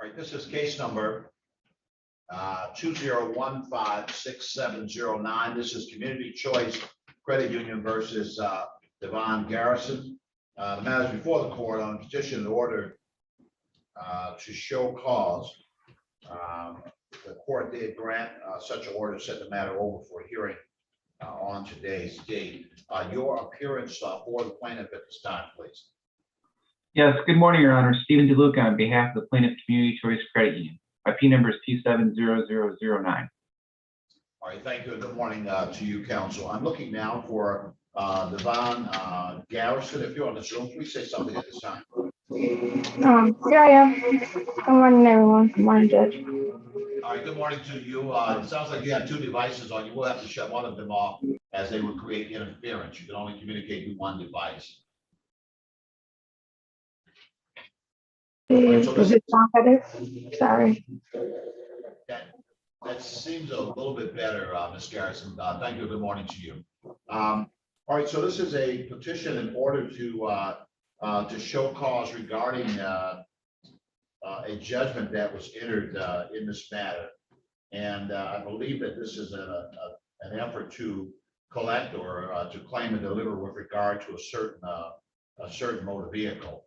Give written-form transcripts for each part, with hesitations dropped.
All right, this is case number 20156709. This is Community Choice Credit Union versus Devon Garrison. The matters before the court on petition and order to show cause. The court did grant such an order, set the matter over for hearing on today's date. Your appearance for the plaintiff at this time, please. Yes, good morning, Your Honor. Stephen DeLuca on behalf of the Plaintiff Community Choice Credit Union. My P number is 270009. All right, thank you. Good morning to you, counsel. I'm looking now for Devon Garrison. If you're on the Zoom, please say something at this time. Yeah, I am. Good morning, everyone. Good morning, Judge. All right, good morning to you. It sounds like you have two devices on. You will have to shut one of them off as they would create interference. You can only communicate with one device. Is it sound better? Sorry. That seems a little bit better, Ms. Garrison. Thank you. Good morning to you. All right, so this is a petition in order to show cause regarding a judgment that was entered in this matter, and I believe that this is an effort to collect or to claim and deliver with regard to a certain motor vehicle.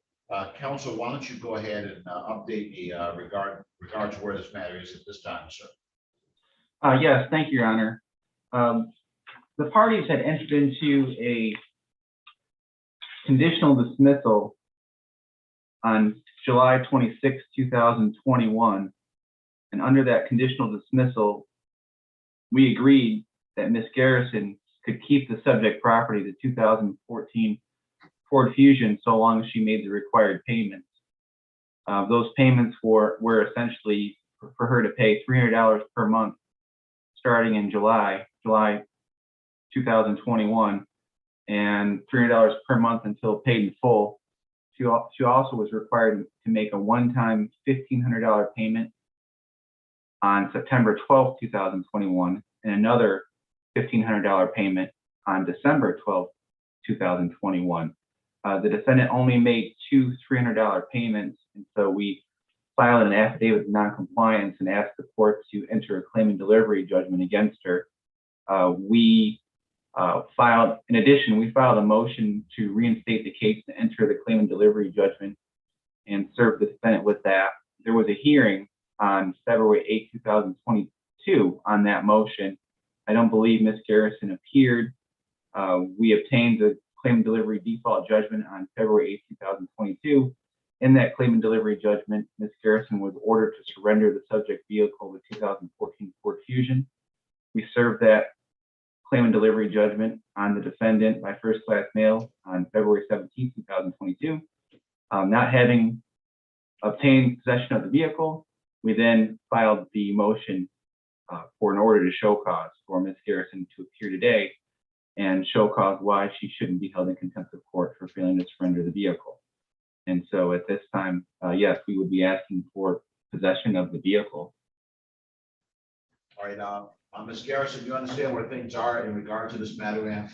Counsel, why don't you go ahead and update me regard to where this matter is at this time, sir? Yes, thank you, Your Honor. The parties had entered into a conditional dismissal on July 26, 2021. And under that conditional dismissal, we agreed that Ms. Garrison could keep the subject property, the 2014 Ford Fusion, so long as she made the required payments. Those payments were essentially for her to pay $300 per month starting in July 2021, and $300 per month until paid in full. She also was required to make a one-time $1,500 payment on September 12, 2021, and another $1,500 payment on December 12, 2021. The defendant only made two $300 payments, and so we filed an affidavit of noncompliance and asked the court to enter a claim and delivery judgment against her. In addition, we filed a motion to reinstate the case to enter the claim and delivery judgment and serve the defendant with that. There was a hearing on February 8, 2022 on that motion. I don't believe Ms. Garrison appeared. We obtained the claim and delivery default judgment on February 8, 2022. In that claim and delivery judgment, Ms. Garrison was ordered to surrender the subject vehicle, the 2014 Ford Fusion. We served that claim and delivery judgment on the defendant by first-class mail on February 17, 2022. Not having obtained possession of the vehicle, we then filed the motion for an order to show cause for Ms. Garrison to appear today and show cause why she shouldn't be held in contempt of court for failing to surrender the vehicle. And so at this time, yes, we would be asking for possession of the vehicle. All right, Ms. Garrison, you understand where things are in regard to this matter, ma'am?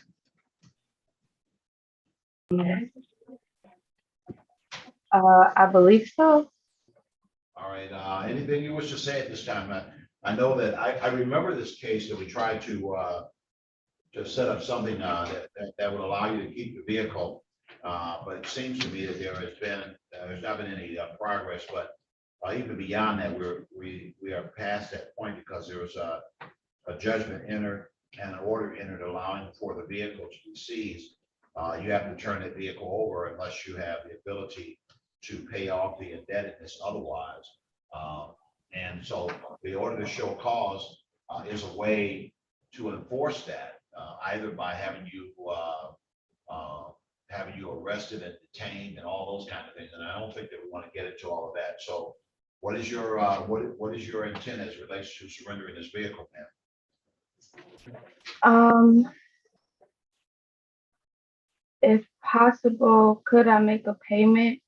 I believe so. All right, anything you wish to say at this time? I know that I remember this case that we tried to set up something that would allow you to keep the vehicle, but it seems to me that there's not been any progress. But even beyond that, we are past that point because there was a judgment entered and an order entered allowing for the vehicle to be seized. You have to turn that vehicle over unless you have the ability to pay off the indebtedness otherwise. And so the order to show cause is a way to enforce that, either by having you arrested and detained and all those kind of things. And I don't think that we want to get into all of that. So what is your what is your intent as it relates to surrendering this vehicle, ma'am? If possible, could I make a payment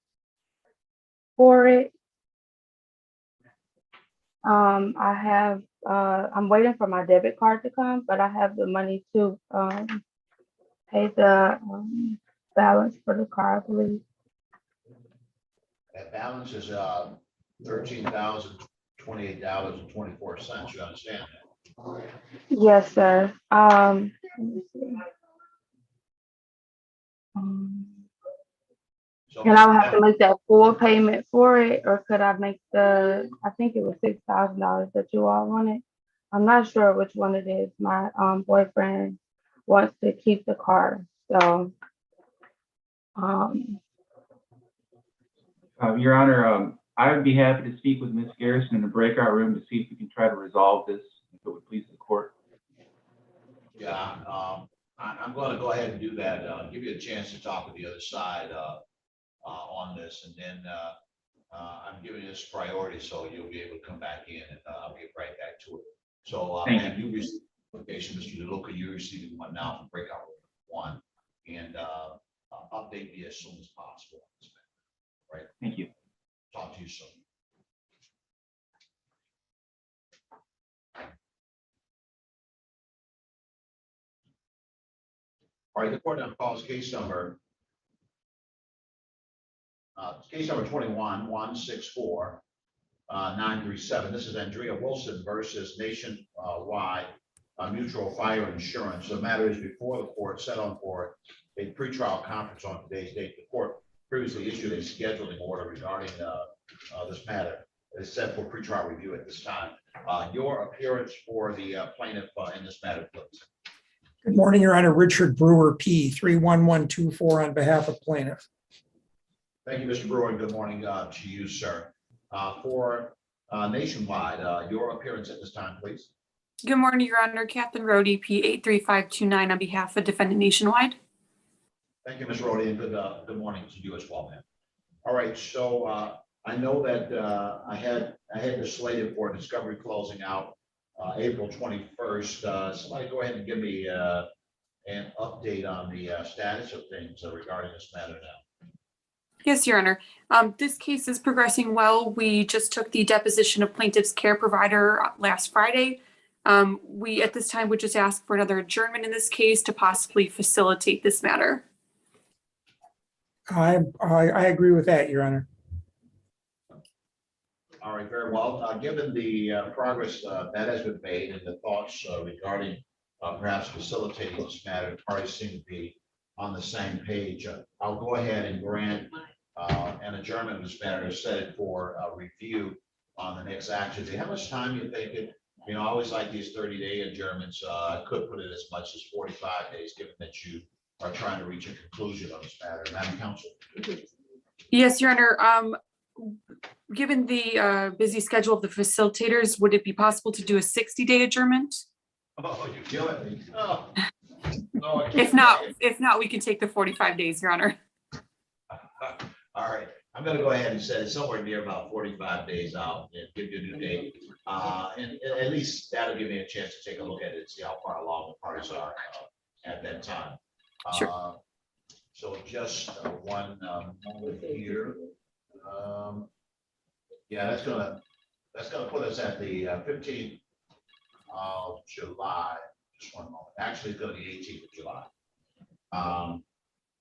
for it? I'm waiting for my debit card to come, but I have the money to pay the balance for the car, I believe. That balance is $13,028.24. You understand that? Yes, sir. Let me see. So And I would have to make that full payment for it, or could I make I think it was $6,000 that you all wanted. I'm not sure which one it is. My boyfriend wants to keep the car, so Your Honor, I would be happy to speak with Ms. Garrison in the breakout room to see if we can try to resolve this, if it would please the court. yeah, I'm going to go ahead and do that. Give you a chance to talk with the other side on this, and then I'm giving this priority, so you'll be able to come back in, and I'll get right back to it. So, Thank ma'am, you received notification, Mr. DeLuca, you're receiving one now from breakout room 1, and update me as soon as possible. Right. Thank you. Talk to you soon. All right, the court now calls case number 21-164-937. This is Andrea Wilson versus Nationwide Mutual Fire Insurance. The matter is before the court, set on for a pretrial conference on today's date. The court previously issued a scheduling order regarding this matter. It's set for pretrial review at this time. Your appearance for the plaintiff in this matter, please. Good morning, Your Honor. Richard Brewer, P. 31124 on behalf of plaintiff. Thank you, Mr. Brewer, and good morning to you, sir. For Nationwide, your appearance at this time, please. Good morning, Your Honor. Catherine Rohde, P. 83529 on behalf of defendant Nationwide. Thank you, Ms. Rohde, and good morning to you as well, ma'am. All right, so I know that I had this slated for discovery closing out April 21st. Somebody go ahead and give me an update on the status of things regarding this matter now. Yes, Your Honor. This case is progressing well. We just took the deposition of plaintiff's care provider last Friday. We, at this time, would just ask for another adjournment in this case to possibly facilitate this matter. I agree with that, Your Honor. All right, very well. Given the progress that has been made and the thoughts regarding perhaps facilitating this matter, the parties seem to be on the same page. I'll go ahead and grant an adjournment of this matter to set it for review on the next action. How much time you think it? I always like these 30-day adjournments. I could put it as much as 45 days, given that you are trying to reach a conclusion on this matter. Madam Counsel. Yes, Your Honor. Given the busy schedule of the facilitators, would it be possible to do a 60-day adjournment? Oh, you're killing me. Oh. No, If not, we can take the 45 days, Your Honor. All right, I'm going to go ahead and say somewhere near about 45 days out and give you a new date. And at least that'll give me a chance to take a look at it and see how far along the parties are at that time. Sure. So just one moment here. Yeah, that's gonna put us at the 15th of July. Just one moment. Actually, it's going to be 18th of July.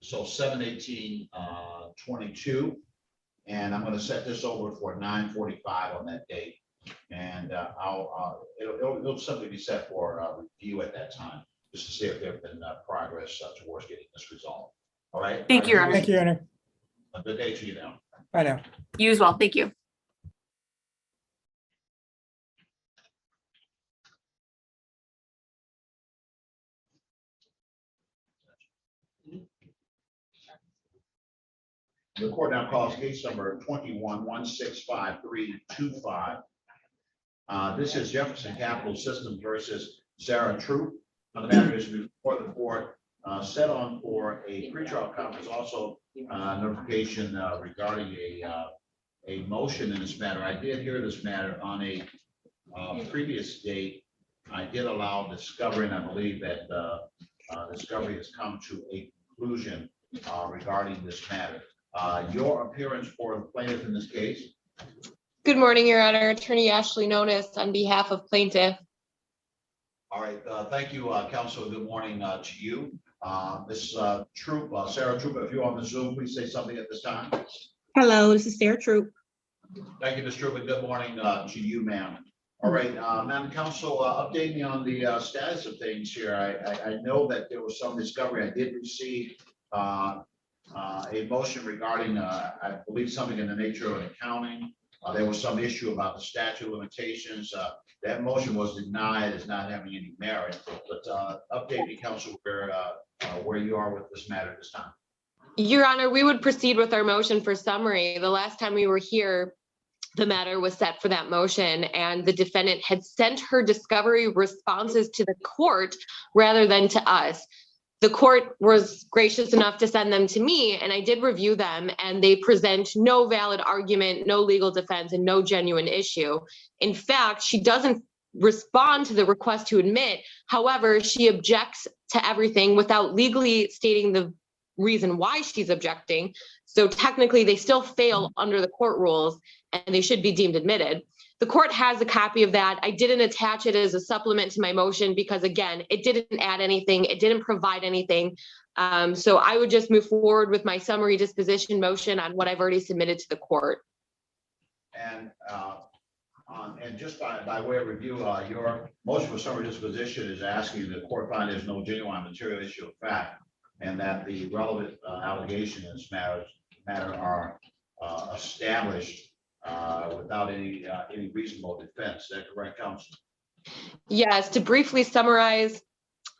So 7/18/22, and I'm going to set this over for 9:45 on that date, and it'll simply be set for review at that time, just to see if there's been progress towards getting this resolved. All right. Thank you, Your Honor. Thank you, Your Honor. A good day to you now. Bye now. You as well. Thank you. The court now calls case number 21-165-325. This is Jefferson Capital Systems versus Sarah Troop. The matter is before the court, set on for a pretrial conference. Also, notification regarding a motion in this matter. I did hear this matter on a previous date. I did allow discovery, and I believe that discovery has come to a conclusion regarding this matter. Your appearance for the plaintiff in this case. Good morning, Your Honor. Attorney Ashley Nonis on behalf of plaintiff. All right, thank you, counsel. Good morning to you. This Troop, Sarah Troop, if you're on the Zoom, please say something at this time. Hello, this is Sarah Troop. Thank you, Mr. Rubin. Good morning to you, ma'am. All right, Madam Council, update me on the status of things here. I know that there was some discovery. I did receive a motion regarding, I believe, something in the nature of an accounting. There was some issue about the statute of limitations. That motion was denied as not having any merit. But update me, Council, where you are with this matter this time. Your Honor, we would proceed with our motion for summary. The last time we were here, the matter was set for that motion, and the defendant had sent her discovery responses to the court rather than to us. The court was gracious enough to send them to me, and I did review them, and they present no valid argument, no legal defense, and no genuine issue. In fact, she doesn't respond to the request to admit. However, she objects to everything without legally stating the reason why she's objecting. So technically, they still fail under the court rules, and they should be deemed admitted. The court has a copy of that. I didn't attach it as a supplement to my motion because, again, it didn't add anything. It didn't provide anything. So I would just move forward with my summary disposition motion on what I've already submitted to the court. And just by way of review, your motion for summary disposition is asking the court find there's no genuine material issue of fact, and that the relevant allegations in this matter are established without any reasonable defense. Is that correct, Counsel? Yes, to briefly summarize,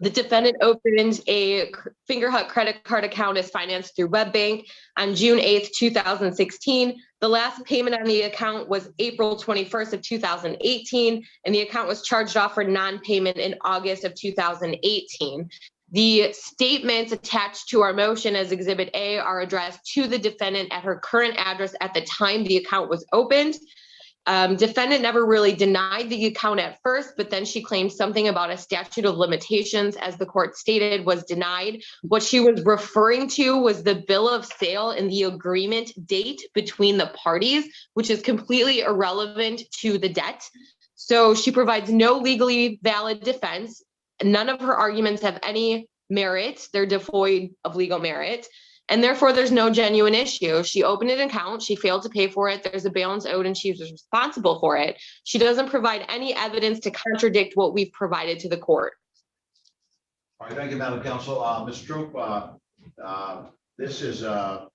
the defendant opened a Fingerhut credit card account as financed through WebBank on June 8th, 2016. The last payment on the account was April 21st of 2018, and the account was charged off for non-payment in August of 2018. The statements attached to our motion as Exhibit A are addressed to the defendant at her current address at the time the account was opened. Defendant never really denied the account at first, but then she claimed something about a statute of limitations, as the court stated, was denied. What she was referring to was the bill of sale and the agreement date between the parties, which is completely irrelevant to the debt. So she provides no legally valid defense. None of her arguments have any merit. They're devoid of legal merit. And therefore, there's no genuine issue. She opened an account. She failed to pay for it. There's a balance owed, and she was responsible for it. She doesn't provide any evidence to contradict what we've provided to the court. All right, thank you, Madam Counsel. Ms. Stroop, this is a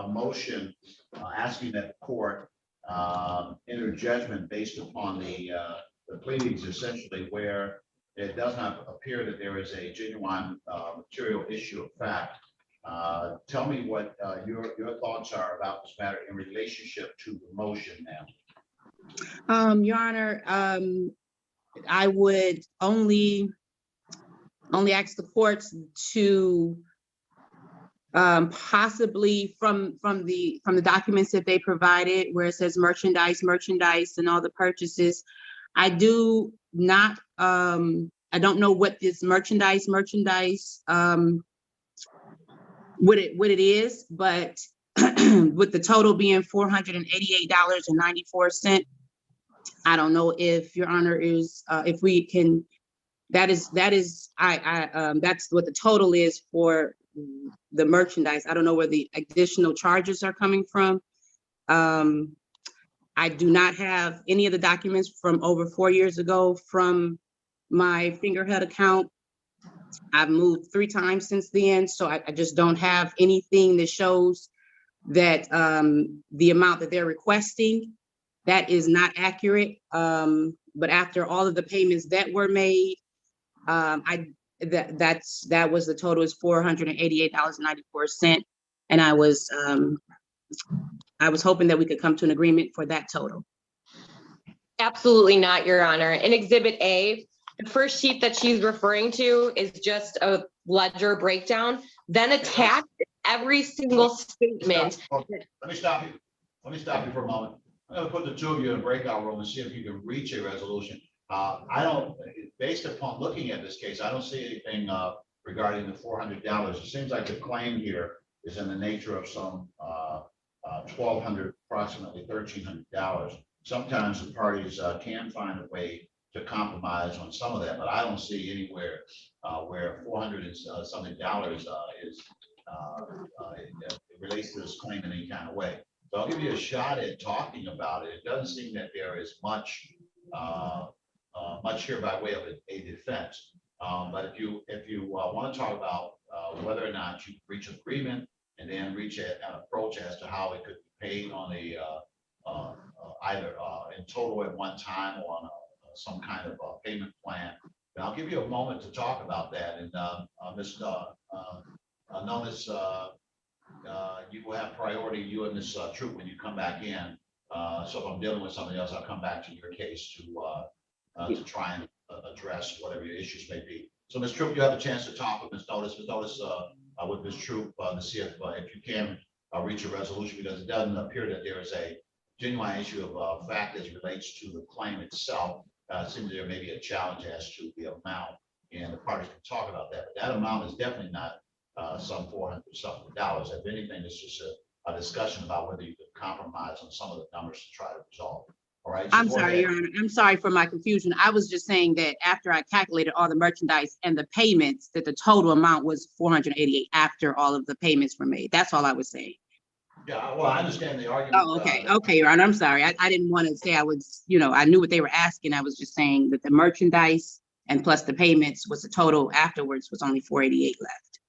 motion asking that the court enter judgment based upon the pleadings, essentially, where it does not appear that there is a genuine material issue of fact. Tell me what your thoughts are about this matter in relationship to the motion now. Your Honor, I would only ask the courts to possibly from the documents that they provided, where it says merchandise and all the purchases. I do not, I don't know what this merchandise, what it is, but with the total being $488.94, I don't know if Your Honor is, if we can, that's what the total is for the merchandise. I don't know where the additional charges are coming from. I do not have any of the documents from over 4 years ago from my Fingerhut account. I've moved 3 times since then, so I just don't have anything that shows that the amount that they're requesting, that is not accurate. But after all of the payments that were made, that was the total is $488.94, and I was hoping that we could come to an agreement for that total. Absolutely not, Your Honor. In Exhibit A, the first sheet that she's referring to is just a ledger breakdown, then attached every single statement. Let me stop you for a moment. I'm going to put the two of you in a breakout room and see if you can reach a resolution. Based upon looking at this case, I don't see anything regarding the $400. It seems like the claim here is in the nature of some $1,200, approximately $1,300. Sometimes the parties can find a way to compromise on some of that, but I don't see anywhere where $400 and something is it relates to this claim in any kind of way. So I'll give you a shot at talking about it. It doesn't seem that there is much here by way of a defense. But if you want to talk about whether or not you reach agreement and then reach an approach as to how it could be paid on a either in total at one time or on some kind of payment plan, then I'll give you a moment to talk about that. And Notice you will have priority, you and Ms. Troop, when you come back in. So if I'm dealing with something else, I'll come back to your case to try and address whatever your issues may be. So Ms. Troop, you have a chance to talk with Ms. Notice. Ms. Notice with Ms. Troop to see if you can reach a resolution, because it doesn't appear that there is a genuine issue of fact as relates to the claim itself. It seems there may be a challenge as to the amount, and the parties can talk about that. But that amount is definitely not some $400 something. If anything, it's just a discussion about whether you could compromise on some of the numbers to try to resolve. All right. So I'm go sorry, ahead. Your Honor. I'm sorry for my confusion. I was just saying that after I calculated all the merchandise and the payments, that the total amount was 488 after all of the payments were made. That's all I was saying. Yeah, well, I understand the argument. Oh, okay. Okay, Your Honor. I'm sorry. I didn't want to say I was, I knew what they were asking. I was just saying that the merchandise and plus the payments was the total afterwards was only 488 left.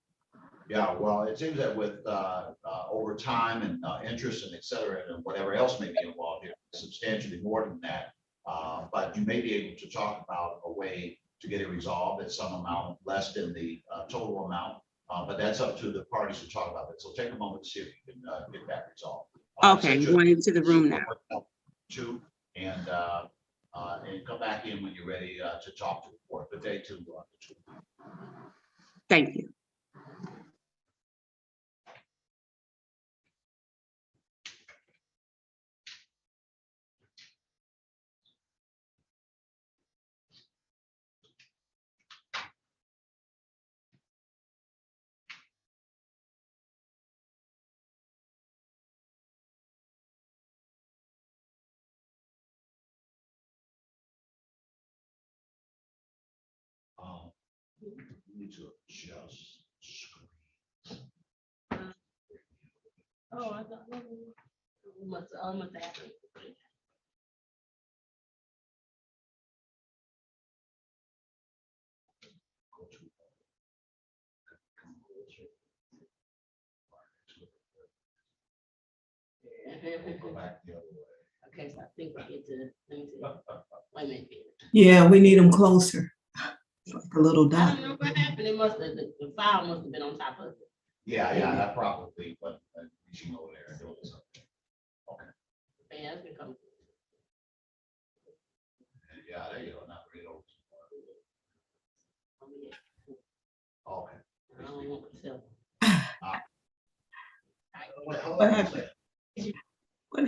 Yeah, well, it seems that with over time and interest and et cetera, and whatever else may be involved here, substantially more than that. But you may be able to talk about a way to get it resolved at some amount less than the total amount. But that's up to the parties to talk about it. So take a moment to see if you can get that resolved. Okay, I'm going into the room now. And come back in when you're ready to talk to the court. Good day to the two. Thank you. Need to adjust screen. Oh, I thought we must have. Go back the other way. Okay, so I think we get to, let me see. Wait a minute. Yeah, we need them closer. It's like a little I dot. don't know what happened. It must have, the file must have been on top of it. Yeah, that probably, but reaching over there and doing something. Okay. Yeah, it's been coming. Yeah, there you go. Not read over. Okay. I don't want to tell. Wait, hold What on a happened? second.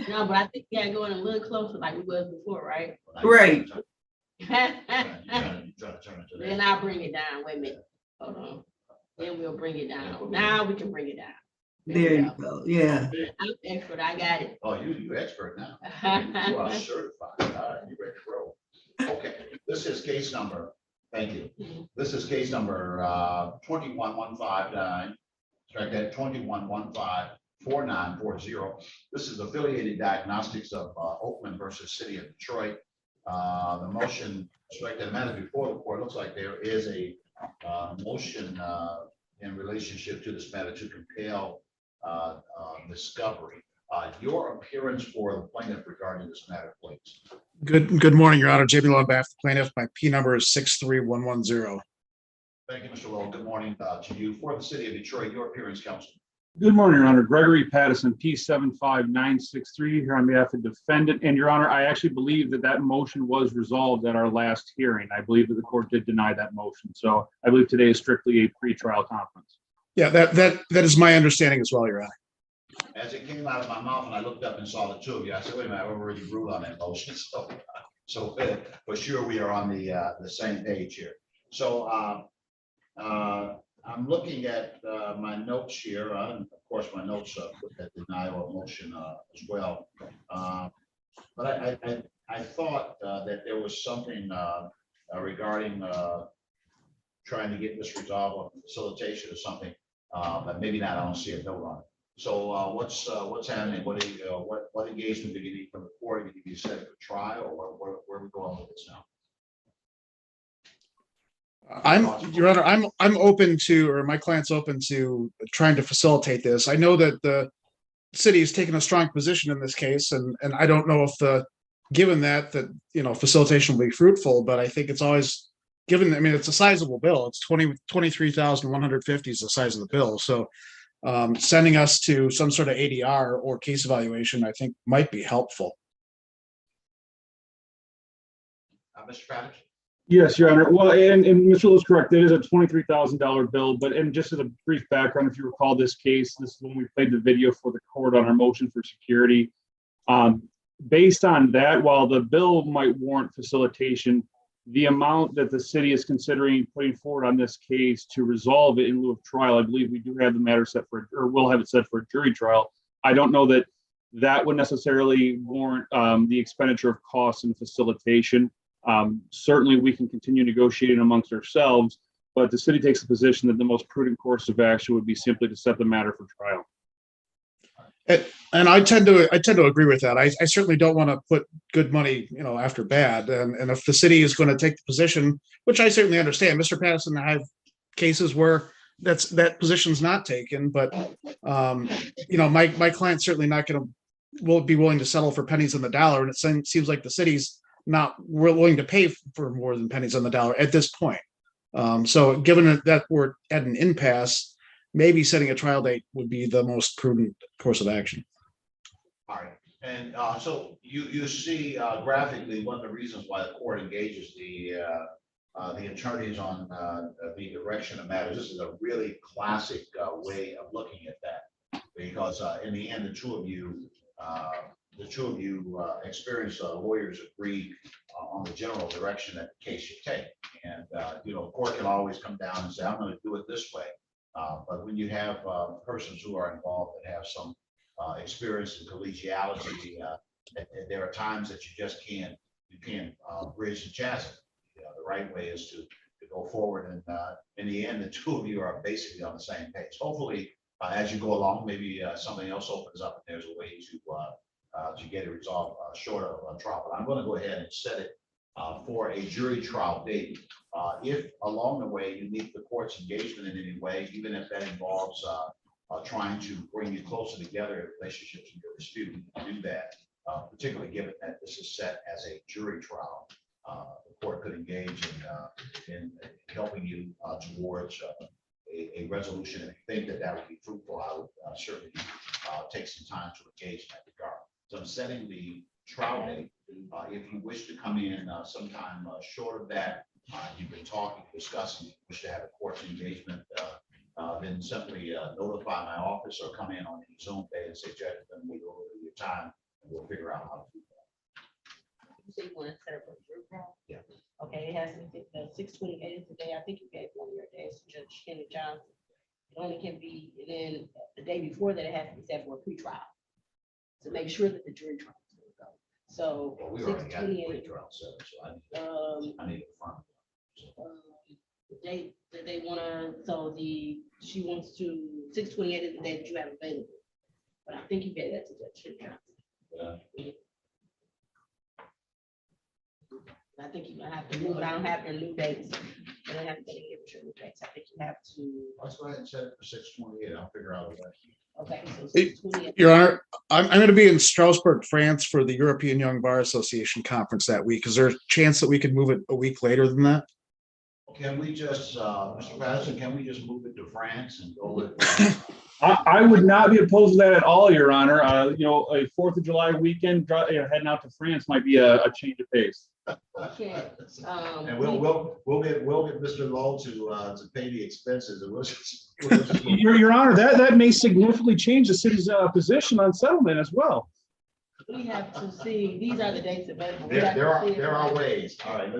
No, but I think you gotta go in a little closer like we was before, right? Right. You're trying to turn it to Then that. I'll bring it down. Wait a minute. Hold on. Then we'll bring it down. Now we can bring it down. There you go. Yeah. I'm expert. I got it. Oh, you expert now. You are certified. All right, you ready to roll. Okay, this is case number, thank you. This is case number 21159. Strike that 21154940. This is Affiliated Diagnostics of Oakland versus City of Detroit. The motion, strike that matter before the court. Looks like there is a motion in relationship to this matter to compel discovery. Your appearance for the plaintiff regarding this matter, please. Good morning, Your Honor. JB Law on behalf of the plaintiff. My P number is 63110. Thank you, Mr. Lowe. Good morning to you. For the City of Detroit, your appearance, counsel. Good morning, Your Honor. Gregory Pattison, P75963, here on behalf of defendant. And Your Honor, I actually believe that motion was resolved at our last hearing. I believe that the court did deny that motion. So I believe today is strictly a pretrial conference. Yeah, that is my understanding as well, Your Honor. As it came out of my mouth and I looked up and saw the two of you, I said, wait a minute, I've already ruled on that motion. So for sure, we are on the same page here. So I'm looking at my notes here, and of course, my notes put that denial of motion as well. But I thought that there was something regarding trying to get this resolved on facilitation or something. but maybe not, I don't see a note on it. So what's happening? What engagement do you need from the court? Do you set it for trial, or where are we going with this now? Your Honor, I'm open to, or my client's open to trying to facilitate this. I know that the city has taken a strong position in this case, and I don't know if given that, facilitation will be fruitful, but I think it's always given, I mean, it's a sizable bill. It's 23,150 is the size of the bill. So sending us to some sort of ADR or case evaluation, I think might be helpful. Mr. Patterson? Yes, Your Honor. Well, and Mr. Lowe is correct. It is a $23,000 bill, but and just as a brief background, if you recall this case, this is when we played the video for the court on our motion for security. Based on that, while the bill might warrant facilitation, the amount that the city is considering putting forward on this case to resolve it in lieu of trial, I believe we do have the matter set for, or we'll have it set for a jury trial. I don't know that that would necessarily warrant the expenditure of costs and facilitation. Certainly we can continue negotiating amongst ourselves, but the city takes the position that the most prudent course of action would be simply to set the matter for trial. And I tend to agree with that. I certainly don't want to put good money, after bad. And if the city is going to take the position, which I certainly understand, Mr. Patterson, I have cases where that position's not taken, but my client's certainly won't be willing to settle for pennies on the dollar. And it seems like the city's not willing to pay for more than pennies on the dollar at this point. So given that we're at an impasse, maybe setting a trial date would be the most prudent course of action. All right. And so you see graphically one of the reasons why the court engages the attorneys on the direction of matters. This is a really classic way of looking at that, because in the end, the two of you experienced lawyers agree on the general direction that the case should take. And the court can always come down and say, I'm going to do it this way. But when you have persons who are involved that have some experience in collegiality, there are times that you just can't bridge the chasm. The right way is to go forward, and in the end, the two of you are basically on the same page. Hopefully, as you go along, maybe something else opens up and there's a way to get it resolved short of trial. But I'm going to go ahead and set it for a jury trial date. If along the way you need the court's engagement in any way, even if that involves trying to bring you closer together in relationships in your dispute, you can do that, particularly given that this is set as a jury trial. The court could engage in helping you towards a resolution. And if you think that would be fruitful, I would certainly take some time to engage in that regard. So I'm setting the trial date. If you wish to come in sometime short of that, you've been talking, discussing, wish to have a court engagement, then simply notify my office or come in on any Zoom day and say, Judge, then we go over your time and we'll figure out how to do that. You say you want to set up a jury trial? Yeah. Okay, it has to be 6/28 today. I think you gave one of your days to Judge Kenny Johnson. It only can be, and then the day before that, it has to be set for a pre-trial to make sure that the jury trial is going to go. So Well, we already got the 6/28. trial set, so I need a firm. The date that they want to, so she wants to, 6/28 is the day that you have available. But I think you gave that to Judge Kenny Johnson. I think you're gonna have to move. I don't have the new dates. I don't have to give you new dates. I think you have to. Let's go ahead and set it for 6/28. I'll figure out a way. Okay, so 6/28. Your Honor, I'm going to be in Strasbourg, France for the European Young Bar Association conference that week. Is there a chance that we could move it a week later than that? Can we just, Mr. Patterson, can we just move it to France and go with? I would not be opposed to that at all, Your Honor. A 4th of July weekend, heading out to France might be a change of pace. Okay. And we'll get Mr. Lowe to pay the expenses. And Your Honor, that may significantly change the city's position on settlement as well. We have to see, these are the dates available. There are ways. All right.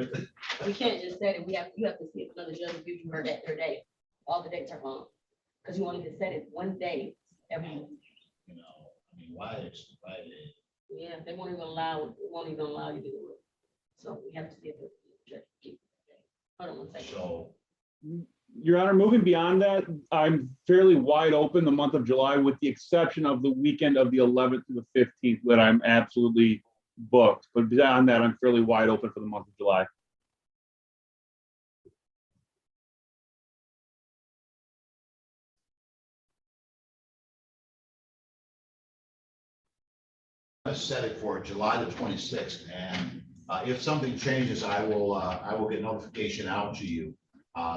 We can't just set it. You have to see if another judge gives you her date. All the dates are on. Because you wanted to set it one day every week. Why? Yeah, they won't even allow you to do it. So we have to see if the judge keeps it. Hold on one second. So Your Honor, moving beyond that, I'm fairly wide open the month of July, with the exception of the weekend of the 11th to the 15th, that I'm absolutely booked. But beyond that, I'm fairly wide open for the month of July. Let's set it for July the 26th, and if something changes, I will get notification out to you.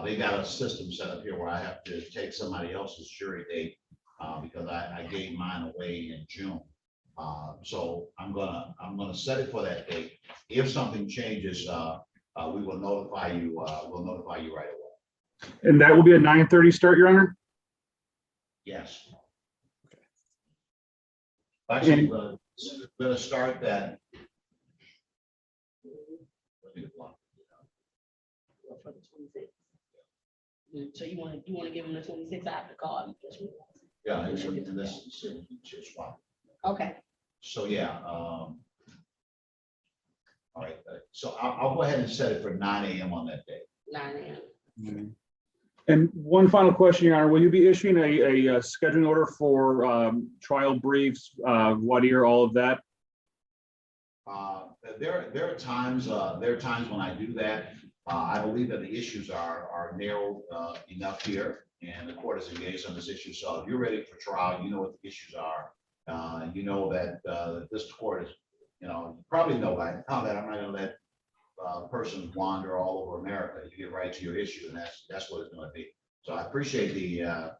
They got a system set up here where I have to take somebody else's jury date because I gave mine away in June. So I'm gonna set it for that date. If something changes, we will notify you. We'll notify you right away. And that will be a 9:30 start, Your Honor? Yes. Actually, we're gonna start that. For the 26th. So you want to give them the 26th? I have to call him. Yeah, it's just fine. Okay. So, yeah, all right, so I'll go ahead and set it for 9 a.m. on that day. 9 a.m. And one final question, Your Honor, will you be issuing a scheduling order for trial briefs, voir dire, all of that? There are times when I do that. I believe that the issues are narrow enough here, and the court is engaged on this issue. So if you're ready for trial, you know what the issues are. You know that this court is, you probably know by now that I'm not going to let person wander all over America. You get right to your issue, and that's what it's going to be. So I appreciate the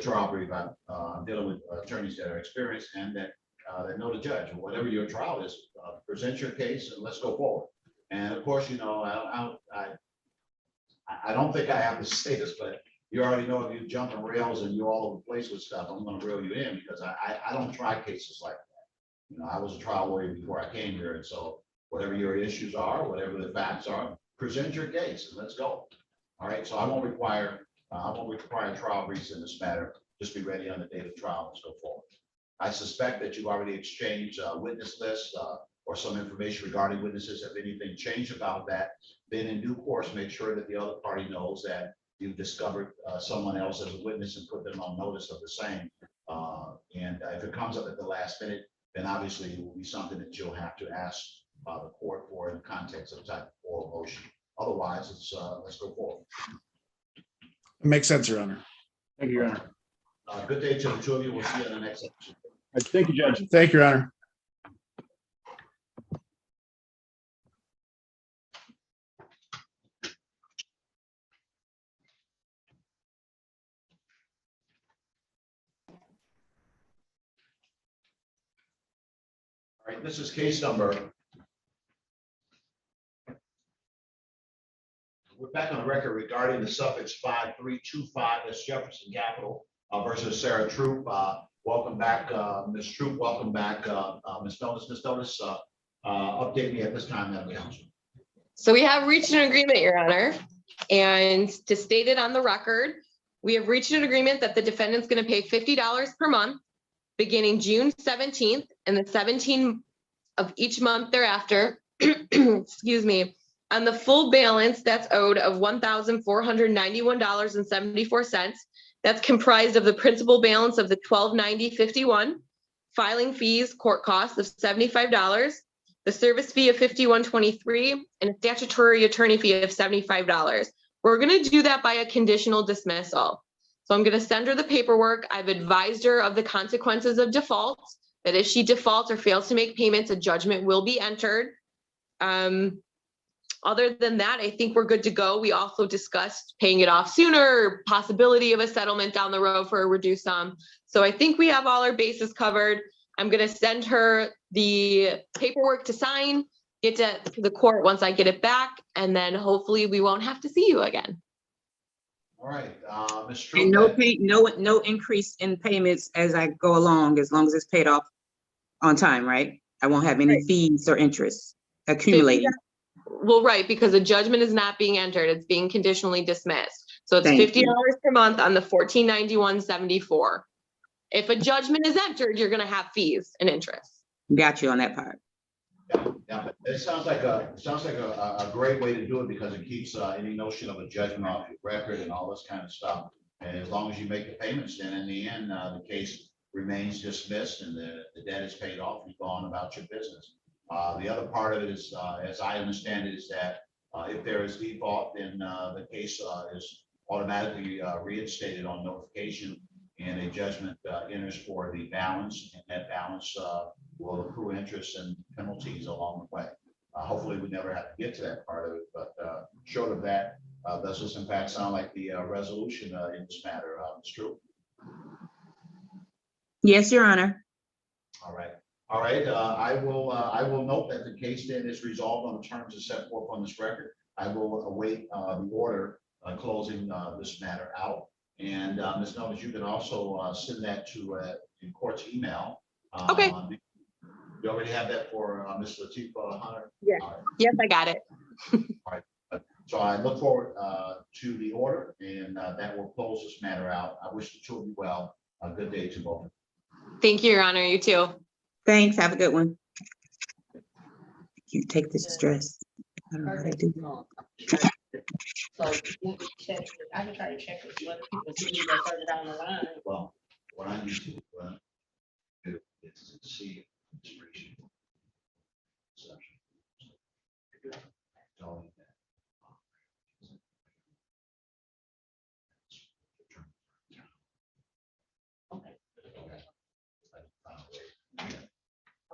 trial brief. I'm dealing with attorneys that are experienced and that know the judge. Whatever your trial is, present your case and let's go forward. And of course, I don't think I have to say this, but you already know if you jump on rails and you're all over the place with stuff, I'm going to reel you in because I don't try cases like that. I was a trial lawyer before I came here, and so whatever your issues are, whatever the facts are, present your case and let's go. All right, so I won't require trial briefs in this matter. Just be ready on the date of trial. Let's go forward. I suspect that you've already exchanged witness lists or some information regarding witnesses. If anything changed about that, then in due course, make sure that the other party knows that you've discovered someone else as a witness and put them on notice of the same. And if it comes up at the last minute, then obviously it will be something that you'll have to ask the court for in the context of type of oral motion. Otherwise, let's go forward. It makes sense, Your Honor. Thank you, Your Honor. Good day to the two of you. We'll see you in the next section. Thank you, Judge. Thank you, Your Honor. All right, this is case number. We're back on the record regarding the suffix 5325, that's Jefferson Capital versus Sarah Troop. Welcome back, Ms. Troop. Welcome back, Ms. Notice. Ms. Notice, update me at this time, Madam Counsel. So we have reached an agreement, Your Honor, and to state it on the record, we have reached an agreement that the defendant's going to pay $50 per month beginning June 17th and the 17th of each month thereafter, excuse me, on the full balance that's owed of $1,491.74. That's comprised of the principal balance of the $1,290.51, filing fees, court costs of $75, the service fee of $51.23, and a statutory attorney fee of $75. We're going to do that by a conditional dismissal. So I'm going to send her the paperwork. I've advised her of the consequences of default, that if she defaults or fails to make payments, a judgment will be entered. Other than that, I think we're good to go. We also discussed paying it off sooner, possibility of a settlement down the road for a reduced sum. So I think we have all our bases covered. I'm going to send her the paperwork to sign, get to the court once I get it back, and then hopefully we won't have to see you again. All right, Ms. And Troop. no increase in payments as I go along, as long as it's paid off on time, right? I won't have any fees or interest accumulating. Well, right, because a judgment is not being entered, it's being conditionally dismissed. So it's Thank $50 per month on the $1491.74. If a judgment is entered, you're gonna have fees and interest. Got you on that part. Yeah, but it sounds like a great way to do it because it keeps any notion of a judgment off your record and all this kind of stuff. And as long as you make the payments, then in the end, the case remains dismissed and the debt is paid off. You go on about your business. The other part of it is, as I understand it, is that if there is default, then the case is automatically reinstated on notification, and a judgment enters for the balance, and that balance will accrue interest and penalties along the way. Hopefully, we never have to get to that part of it, but short of that, does this in fact sound like the resolution in this matter? It's true. Yes, Your Honor. All right. All right. I will note that the case then is resolved on the terms as set forth on this record. I will await the order closing this matter out. And Ms. Notice, you can also send that to the court's email. Okay. You already have that for Ms. Latifah Hunter? Yes. All right. Yes, I got it. All right. So I look forward to the order, and that will close this matter out. I wish the two of you well. A good day to both. Thank you, Your Honor. You too. Thanks. Have a good one. You take this stress. I don't know how to do it. So you can check, I can try to check with other people, see if they're further down the line. Well, what I need to do is to see.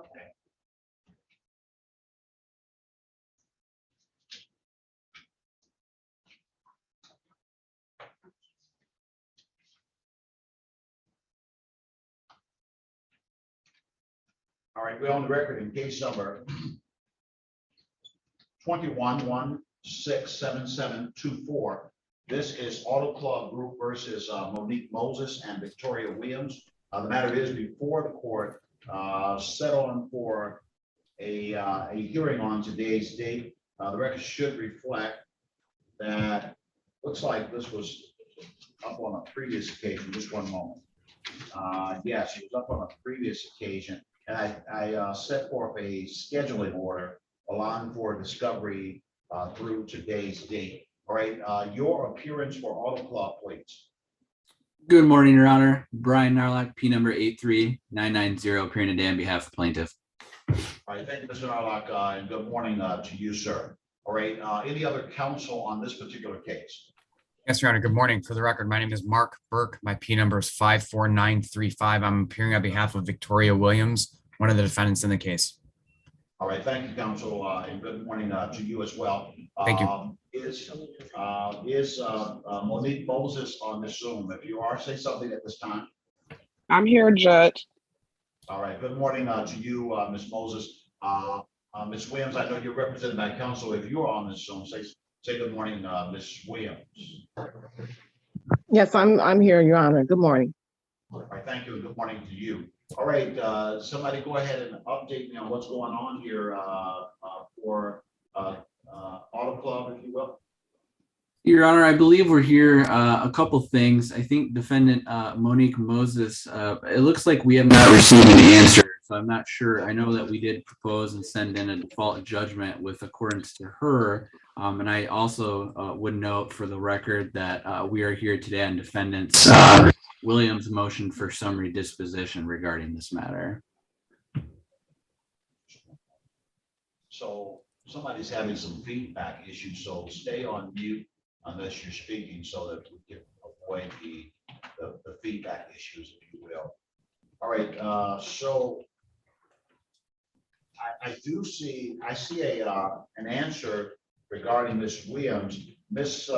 Okay. All right, we're on the record in case number 21-167724. This is Auto Club Group versus Monique Moses and Victoria Williams. The matter is before the court, set on for a hearing on today's date. The record should reflect that. Looks like this was up on a previous occasion. Just one moment. Yes, it was up on a previous occasion. And I set forth a scheduling order allowing for discovery through today's date. All right, your appearance for Auto Club, please. Good morning, Your Honor. Brian Narlock, P number 83990, appearing today on behalf of plaintiff. All right, thank you, Mr. Narlock, and good morning to you, sir. All right, any other counsel on this particular case? Yes, Your Honor. Good morning. For the record, my name is Mark Burke. My P number is 54935. I'm appearing on behalf of Victoria Williams, one of the defendants in the case. All right, thank you, counsel, and good morning to you as well. Thank you. Is Monique Moses on this Zoom? If you are, say something at this time. I'm here, Judge. All right, good morning to you, Ms. Moses. Ms. Williams, I know you're represented by counsel. If you're on this Zoom, say good morning, Ms. Williams. Yes, I'm here, Your Honor. Good morning. All right, thank you, and good morning to you. All right, somebody go ahead and update me on what's going on here for Auto Club, if you will. Your Honor, I believe we're here. A couple things. I think defendant Monique Moses, it looks like we have not received an answer. So I'm not sure. I know that we did propose and send in a default judgment with accordance to her. And I also would note for the record that we are here today on defendant's Williams' motion for summary disposition regarding this matter. So somebody's having some feedback issues, so stay on mute unless you're speaking so that we can avoid the feedback issues, if you will. All right, so I see an answer regarding Ms. Williams. Ms.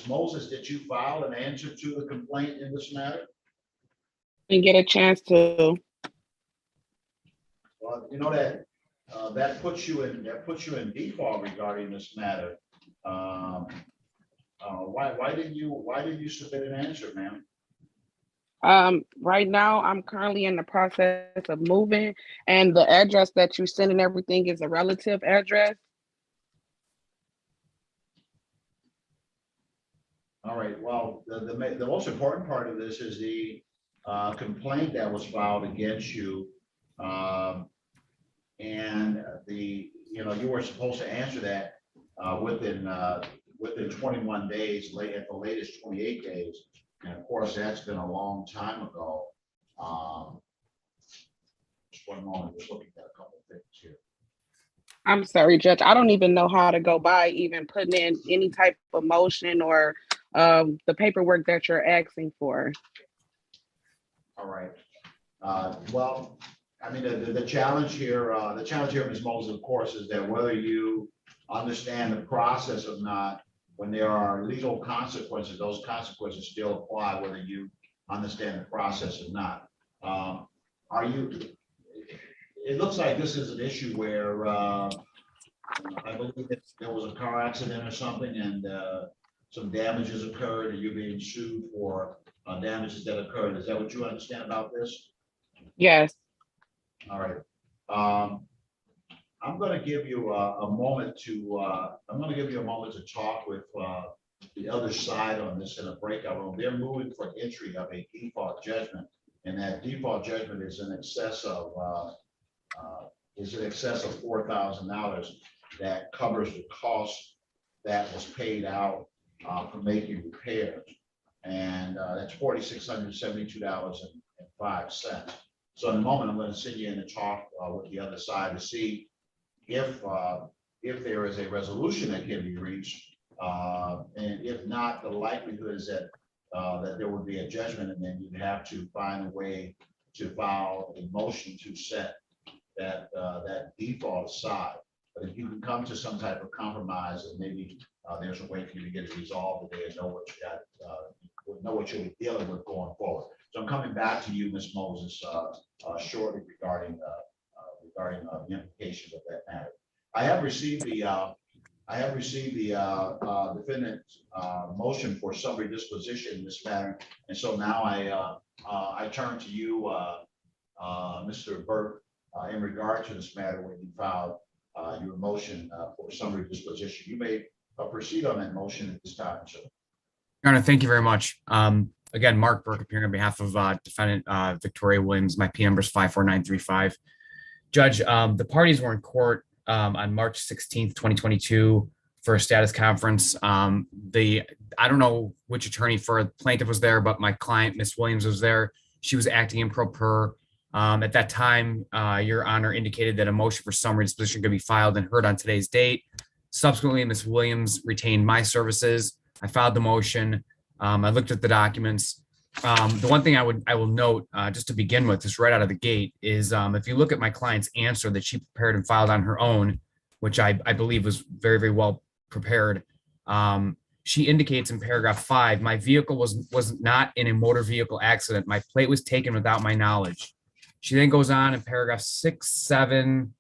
Moses, did you file an answer to the complaint in this matter? Didn't get a chance to. Well, you know that puts you in default regarding this matter. Why didn't you submit an answer, ma'am? Right now, I'm currently in the process of moving, and the address that you send and everything is a relative address. All right, well, the most important part of this is the complaint that was filed against you and you were supposed to answer that within 21 days, at the latest 28 days. And of course, that's been a long time ago. Just one moment, just looking at a couple of things here. I'm sorry, Judge. I don't even know how to go by even putting in any type of motion or the paperwork that you're asking for. All right. Well, I mean, the challenge here, Ms. Moses, of course, is that whether you understand the process or not, when there are legal consequences, those consequences still apply, whether you understand the process or not. It looks like this is an issue where I believe that there was a car accident or something, and some damages occurred, and you're being sued for damages that occurred. Is that what you understand about this? Yes. All right. I'm going to give you a moment to talk with the other side on this in a breakout room. They're moving for entry of a default judgment, and that default judgment is in excess of $4,000 that covers the cost that was paid out for making repairs, and that's $4,672.05. So in a moment, I'm going to send you in to talk with the other side to see if there is a resolution that can be reached, and if not, the likelihood is that there would be a judgment, and then you'd have to find a way to file a motion to set that default aside. But if you can come to some type of compromise, and maybe there's a way for you to get it resolved today and know what you got, know what you'll be dealing with going forward. So I'm coming back to you, Ms. Moses, shortly regarding the implications of that matter. I have received the defendant's motion for summary disposition in this matter, and so now I turn to you, Mr. Burke, in regard to this matter when you filed your motion for summary disposition. You may proceed on that motion at this time, sir. Your Honor, thank you very much. Again, Mark Burke appearing on behalf of defendant Victoria Williams. My P number is 54935. Judge, the parties were in court on March 16th, 2022 for a status conference. I don't know which attorney for the plaintiff was there, but my client, Ms. Williams, was there. She was acting in pro per. At that time, Your Honor indicated that a motion for summary disposition could be filed and heard on today's date. Subsequently, Ms. Williams retained my services. I filed the motion. I looked at the documents. The one thing I will note, just to begin with, just right out of the gate, is if you look at my client's answer that she prepared and filed on her own, which I believe was very, very well prepared. She indicates in paragraph 5, my vehicle was not in a motor vehicle accident. My plate was taken without my knowledge. She then goes on in paragraph 6, 7,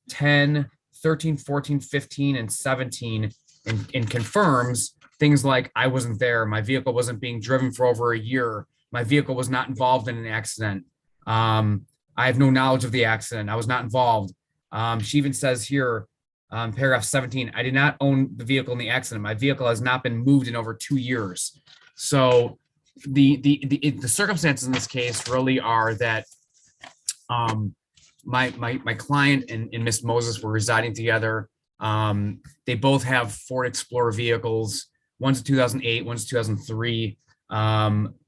10, 13, 14, 15, and 17 and confirms things like I wasn't there. My vehicle wasn't being driven for over a year. My vehicle was not involved in an accident. I have no knowledge of the accident. I was not involved. She even says here, paragraph 17, I did not own the vehicle in the accident. My vehicle has not been moved in over 2 years. So the circumstances in this case really are that my client and Miss Moses were residing together. They both have Ford Explorer vehicles. One's a 2008, one's 2003.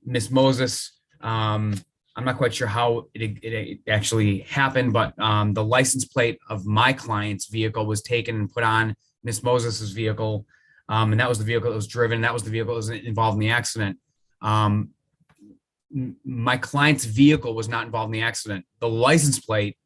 Miss Moses, I'm not quite sure how it actually happened, but the license plate of my client's vehicle was taken and put on Miss Moses's vehicle. And that was the vehicle that was driven. That was the vehicle that was involved in the accident. My client's vehicle was not involved in the accident. The license plate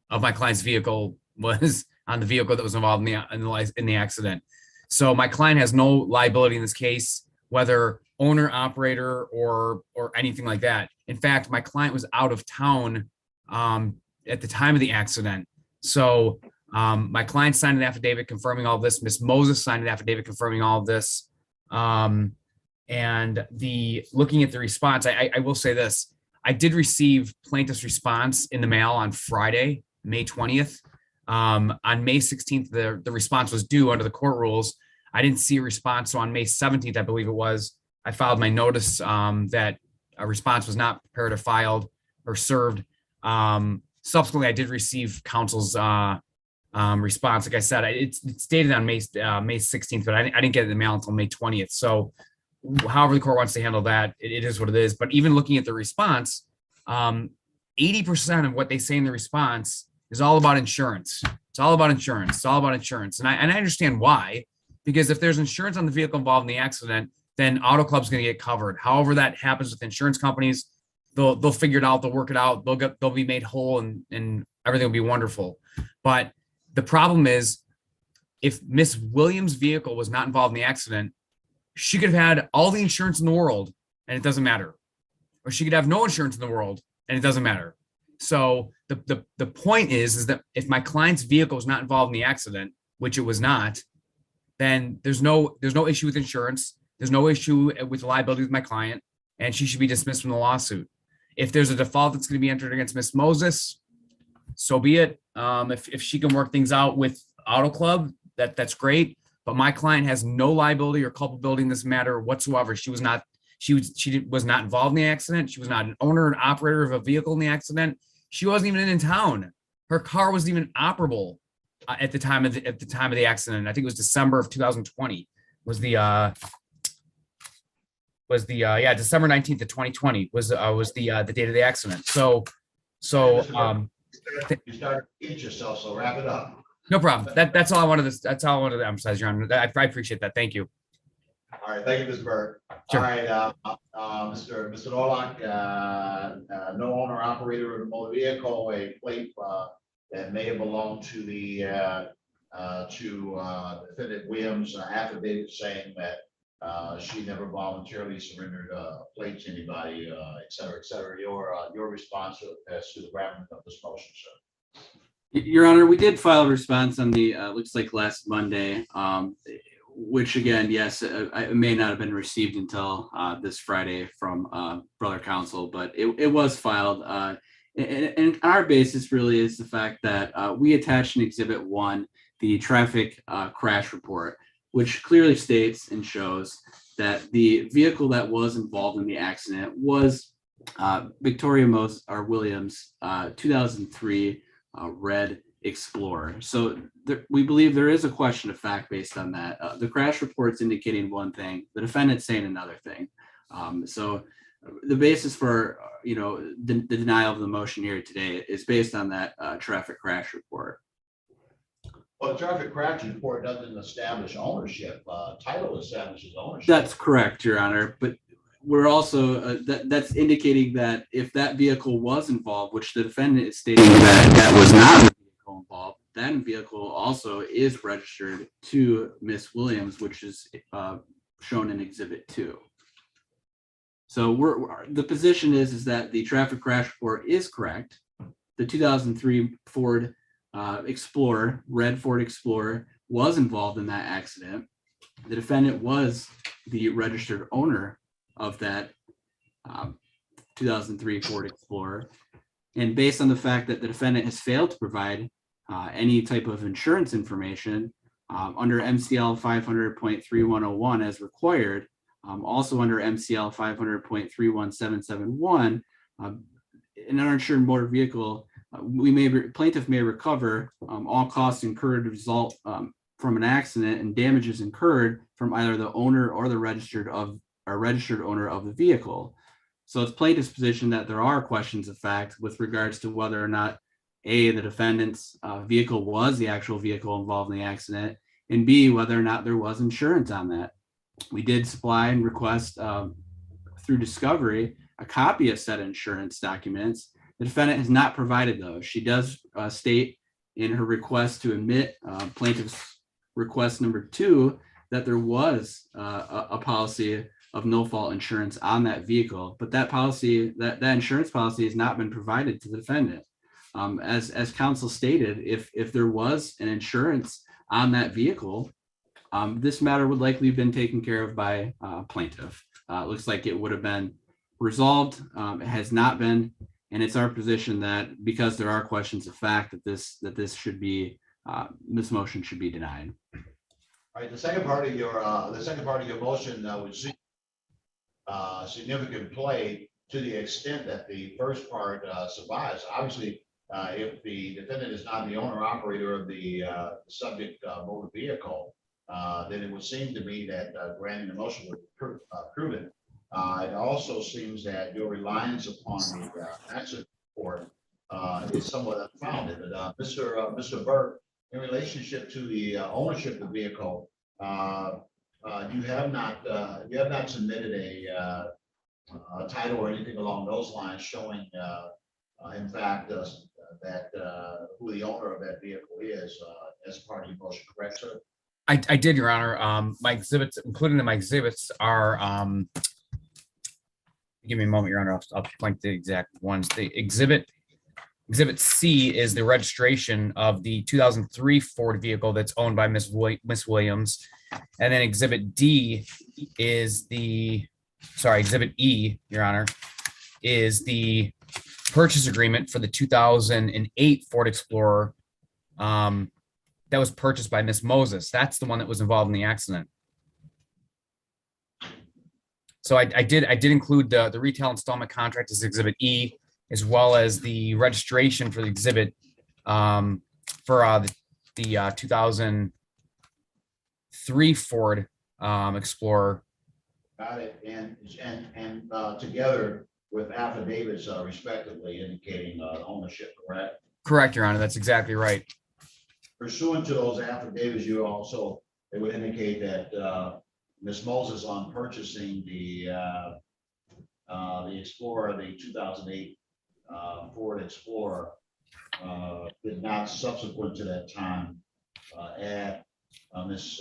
of my client's vehicle was on the vehicle that was involved in the accident. So my client has no liability in this case, whether owner, operator, or anything like that. In fact, my client was out of town at the time of the accident. So my client signed an affidavit confirming all this. Miss Moses signed an affidavit confirming all of this. And looking at the response, I will say this. I did receive plaintiff's response in the mail on Friday, May 20th. On May 16th, the response was due under the court rules. I didn't see a response. So on May 17th, I believe it was, I filed my notice that a response was not prepared or filed or served. subsequently, I did receive counsel's response. Like I said, it's dated on May 16th, but I didn't get it in the mail until May 20th. So however the court wants to handle that, it is what it is. But even looking at the response, 80% of what they say in the response is all about insurance. It's all about insurance. It's all about insurance. And I understand why, because if there's insurance on the vehicle involved in the accident, then Auto Club's going to get covered. However that happens with insurance companies, they'll figure it out. They'll work it out. They'll be made whole and everything will be wonderful. But the problem is, if Miss Williams' vehicle was not involved in the accident, she could have had all the insurance in the world and it doesn't matter. Or she could have no insurance in the world and it doesn't matter. So the point is that if my client's vehicle was not involved in the accident, which it was not, then there's no issue with insurance. There's no issue with liability with my client, and she should be dismissed from the lawsuit. If there's a default that's going to be entered against Miss Moses, so be it. If she can work things out with Auto Club, that's great. But my client has no liability or culpability in this matter whatsoever. She was not involved in the accident. She was not an owner and operator of a vehicle in the accident. She wasn't even in town. Her car wasn't even operable at the time of the accident. I think it was December of 2020. December 19th of 2020 was the date of the accident. So You started to eat yourself, so wrap it up. no problem. That's all I wanted to emphasize, Your Honor. I appreciate that. Thank you. All right, thank you, Mr. Burke. Sure. All right, Mr. Norlock, no owner operator of a motor vehicle, a plate that may have belonged to the defendant Williams affidavit saying that she never voluntarily surrendered a plate to anybody, et cetera, et cetera. Your response as to the ground of this motion, sir. Your Honor, we did file a response on the, looks like last Monday, which again, yes, it may not have been received until this Friday from brother counsel, but it was filed. And our basis really is the fact that we attached in Exhibit 1, the traffic crash report, which clearly states and shows that the vehicle that was involved in the accident was Victoria Williams 2003 red Explorer. So we believe there is a question of fact based on that. The crash report's indicating one thing, the defendant's saying another thing. So the basis for the denial of the motion here today is based on that traffic crash report. Well, the traffic crash report doesn't establish ownership. Title establishes ownership. That's correct, Your Honor. But we're also that's indicating that if that vehicle was involved, which the defendant is stating that was not the vehicle involved, that vehicle also is registered to Miss Williams, which is shown in Exhibit 2. So the position is that the traffic crash report is correct. The 2003 Ford Explorer, red Ford Explorer, was involved in that accident. The defendant was the registered owner of that 2003 Ford Explorer. And based on the fact that the defendant has failed to provide any type of insurance information under MCL 500.3101 as required, also under MCL 500.31771, an uninsured motor vehicle, plaintiff may recover all costs incurred result from an accident and damages incurred from either the owner or the registered owner of the vehicle. So it's plaintiff's position that there are questions of fact with regards to whether or not A, the defendant's vehicle was the actual vehicle involved in the accident, and B, whether or not there was insurance on that. We did supply and request through discovery a copy of said insurance documents. The defendant has not provided those. She does state in her request to admit plaintiff's request number 2 that there was a policy of no fault insurance on that vehicle, but that policy, that insurance policy has not been provided to the defendant. As counsel stated, if there was an insurance on that vehicle, this matter would likely have been taken care of by plaintiff. It looks like it would have been resolved. It has not been, and it's our position that because there are questions of fact that this should be this motion should be denied. All right, the second part of your motion would see significant play to the extent that the first part survives. Obviously, if the defendant is not the owner operator of the subject motor vehicle, then it would seem to me that granting the motion would prove it. It also seems that your reliance upon the accident report is somewhat unfounded. But Mr. Burke, in relationship to the ownership of the vehicle, you have not submitted a title or anything along those lines showing, in fact, that who the owner of that vehicle is as part of your motion, correct, sir? I did, Your Honor. My exhibits, included in my exhibits, are give me a moment, Your Honor. I'll point the exact ones. The exhibit C is the registration of the 2003 Ford vehicle that's owned by Miss Williams, and then exhibit D is exhibit E, Your Honor, is the purchase agreement for the 2008 Ford Explorer that was purchased by Miss Moses. That's the one that was involved in the accident. So I did include the retail installment contract as exhibit E, as well as the registration for the exhibit for the 2003 Ford Explorer. Got it. And together with affidavits respectively indicating ownership, correct? Correct, Your Honor. That's exactly right. Pursuant to those affidavits, it would indicate that Ms. Moses, on purchasing the Explorer, the 2008 Ford Explorer, did not subsequent to that time add Miss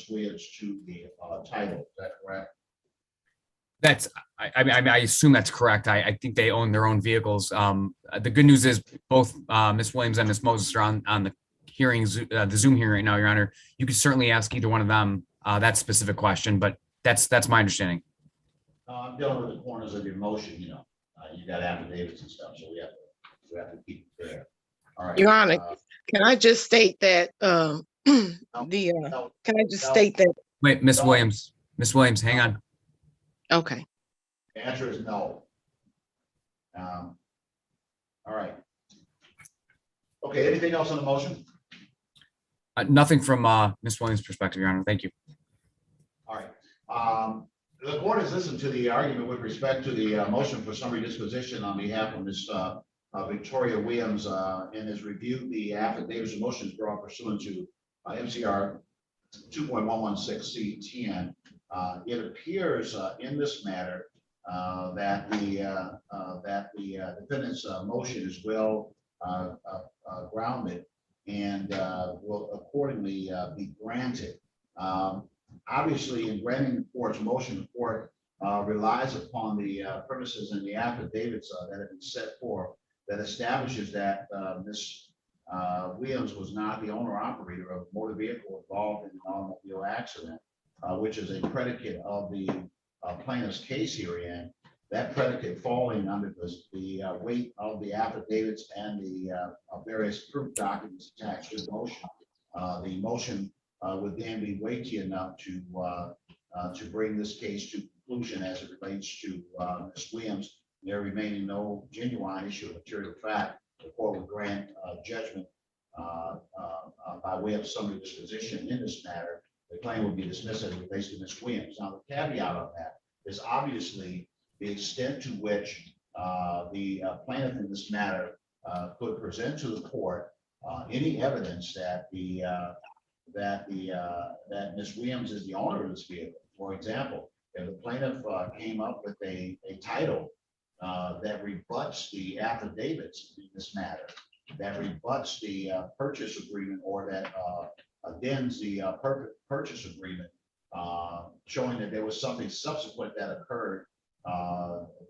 Williams to the title. Is that correct? I assume that's correct. I think they own their own vehicles. The good news is both Miss Williams and Miss Moses are on the hearings, the Zoom hearing right now, Your Honor. You could certainly ask either one of them that specific question, but that's my understanding. I'm dealing with the corners of your motion, you got affidavits and stuff, so we have to keep it there. All right. Your Honor, can I just state that state that? Wait, Miss Williams, hang on. Okay. The answer is no. All right. Okay, anything else on the motion? Nothing from Miss Williams' perspective, Your Honor. Thank you. All right. The court has listened to the argument with respect to the motion for summary disposition on behalf of Ms. Victoria Williams and has reviewed the affidavits and motions brought pursuant to MCR 2.116C10. It appears in this matter that the defendant's motion is well grounded and will accordingly be granted. Obviously, in granting the court's motion, the court relies upon the premises and the affidavits that have been set forth that establishes that Ms. Williams was not the owner operator of a motor vehicle involved in an automobile accident, which is a predicate of the plaintiff's case herein. That predicate falling under the weight of the affidavits and the various proof documents attached to the motion. The motion would then be weighty enough to bring this case to conclusion as it relates to Ms. Williams. There remaining no genuine issue of material fact, the court would grant judgment by way of summary disposition in this matter. The claim would be dismissed as it relates to Ms. Williams. Now, the caveat of that is obviously the extent to which the plaintiff in this matter could present to the court any evidence that that Ms. Williams is the owner of this vehicle. For example, if the plaintiff came up with a title that rebuts the affidavits in this matter, that rebuts the purchase agreement, or that addends the purchase agreement, showing that there was something subsequent that occurred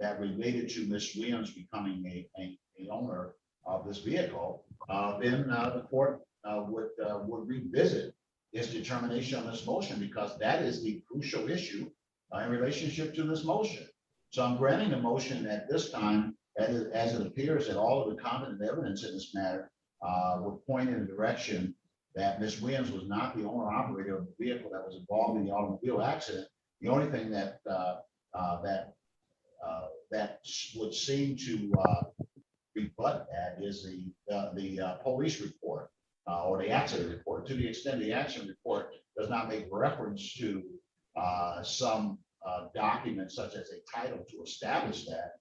that related to Ms. Williams becoming a owner of this vehicle, then the court would revisit its determination on this motion, because that is the crucial issue in relationship to this motion. So I'm granting the motion at this time, as it appears that all of the competent evidence in this matter would point in the direction that Ms. Williams was not the owner operator of the vehicle that was involved in the automobile accident. The only thing that that would seem to rebut that is the police report or the accident report. To the extent the accident report does not make reference to some document such as a title to establish that,